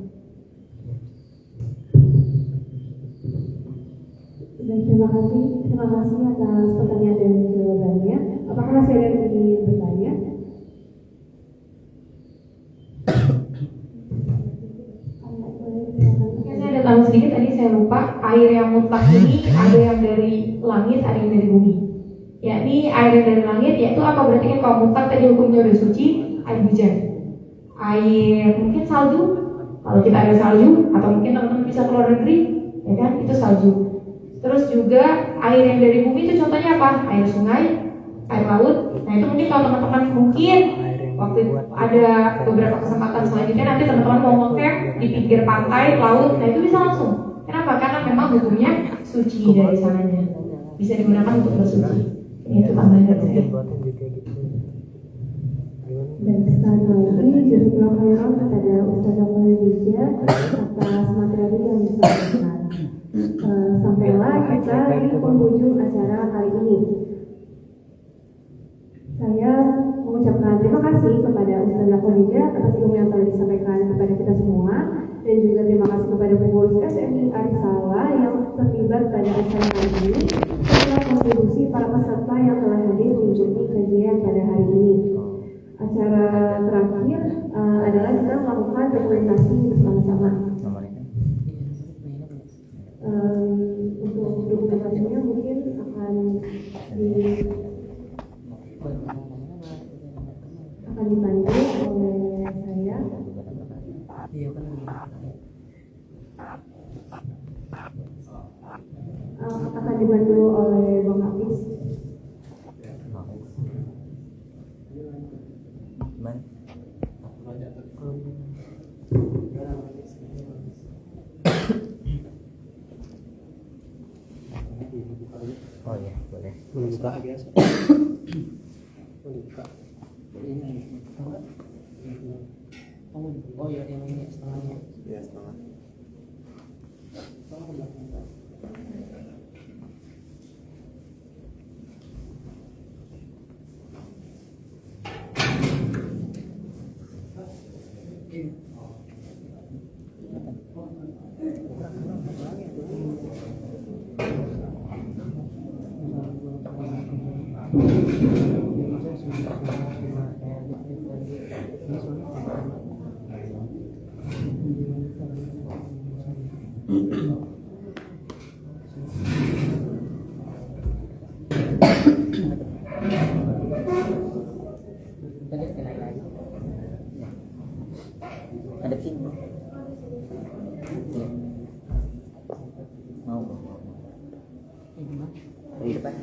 Baik, terima kasih atas pertanyaan dan jawabannya. Apakah masih ada yang ingin bertanya?
Mungkin saya ada tambah sedikit tadi saya lupa. Air yang mutlak ini ada yang dari langit, ada yang dari bumi. Yakni air yang dari langit yaitu apa? Berarti kan kalau mutlak tadi hukumnya udah suci, air hujan, air mungkin salju. Kalau kita ada salju atau mungkin teman-teman bisa keluar negeri, ya kan itu salju. Terus juga air yang dari bumi itu contohnya apa? Air sungai, air laut. Nah itu mungkin kalau teman-teman mungkin waktu ada beberapa kesempatan selanjutnya nanti teman-teman mau ngecamp di pinggir pantai, laut, nah itu bisa langsung. Kenapa? Karena memang hukumnya suci dari sananya, bisa digunakan untuk bersuci. Ini itu tambahan dari saya.
Dan sekali lagi jazakallahu khairan kepada Ustazah Khadijah atas materi yang disampaikan. Sampailah kita di penghujung acara kali ini. Saya mengucapkan terima kasih kepada Ustazah Khadijah atas ilmu yang telah disampaikan kepada kita semua, dan juga terima kasih kepada pengurus SMI Arisalah yang terlibat pada acara kali ini, serta kontribusi para peserta yang telah hadir mengikuti kajian pada hari ini. Acara terakhir adalah kita melakukan dokumentasi bersama-sama. Untuk dokumentasinya mungkin akan dibantu oleh saya. Akan dibantu oleh Bang Hafiz.
Oh iya, boleh.
Buka biasa. Buka. Ini. Oh iya, yang ini setengahnya.
Ya, setengah.
Ada sini. Mau. Di depan.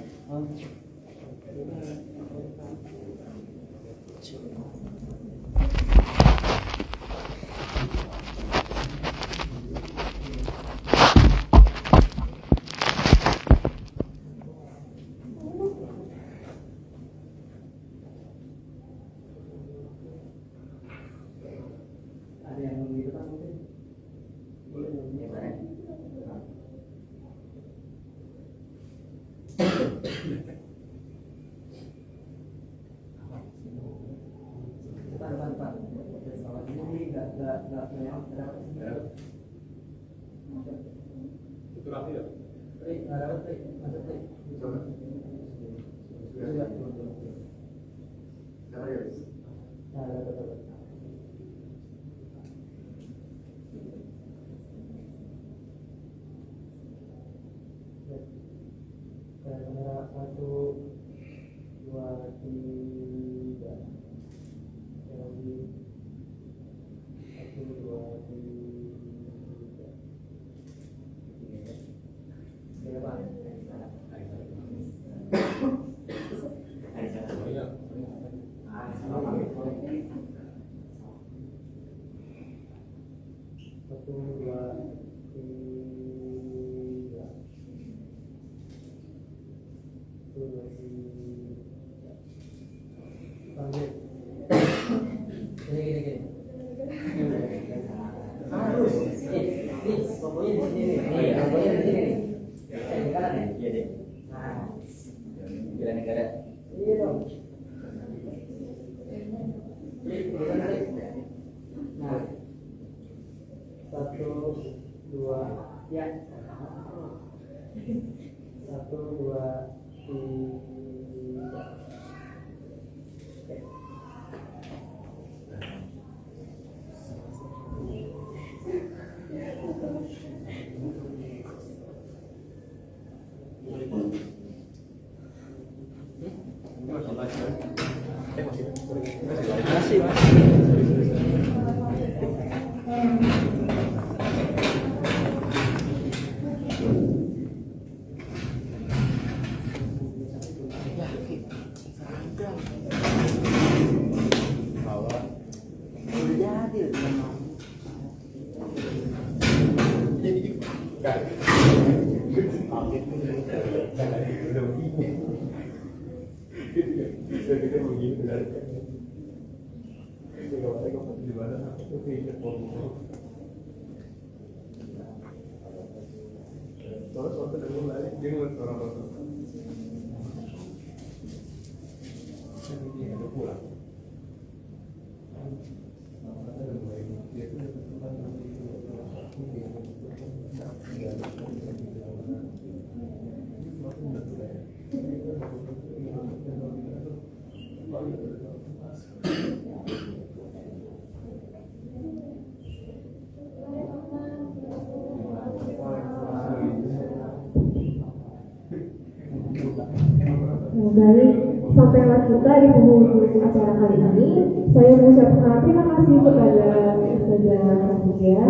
Kamera 1, 2, 3. Lagi 1, 2, 3. Berapa? 1, 2, 3. 1, 2, 3. Lanjut. Gini. Harus. Pokoknya di sini. Pokoknya di sini. Di kanan ya? Iya deh. Nah, bila negara. Iya dong. Nah, 1, 2, ya. 1, 2, 3. Masih.
Baik, sampailah kita di penghujung acara kali ini. Saya mengucapkan terima kasih kepada Ustazah Khadijah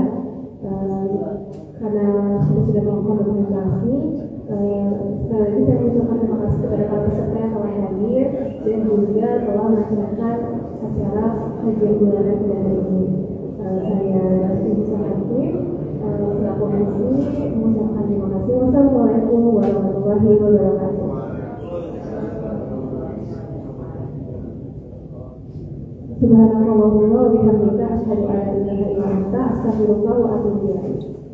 karena sudah melakukan dokumentasi. Sekali lagi saya mengucapkan terima kasih kepada para peserta yang telah hadir dan juga telah melaksanakan acara kajian bulanan pada hari ini. Saya Ustazah Hakim selaku MC mengucapkan terima kasih. Wassalamualaikum warahmatullahi wabarakatuh. Subhanallahumma wa bihamdika asyhadu an la ilaha illa anta astaghfiruka wa atubu ilaik.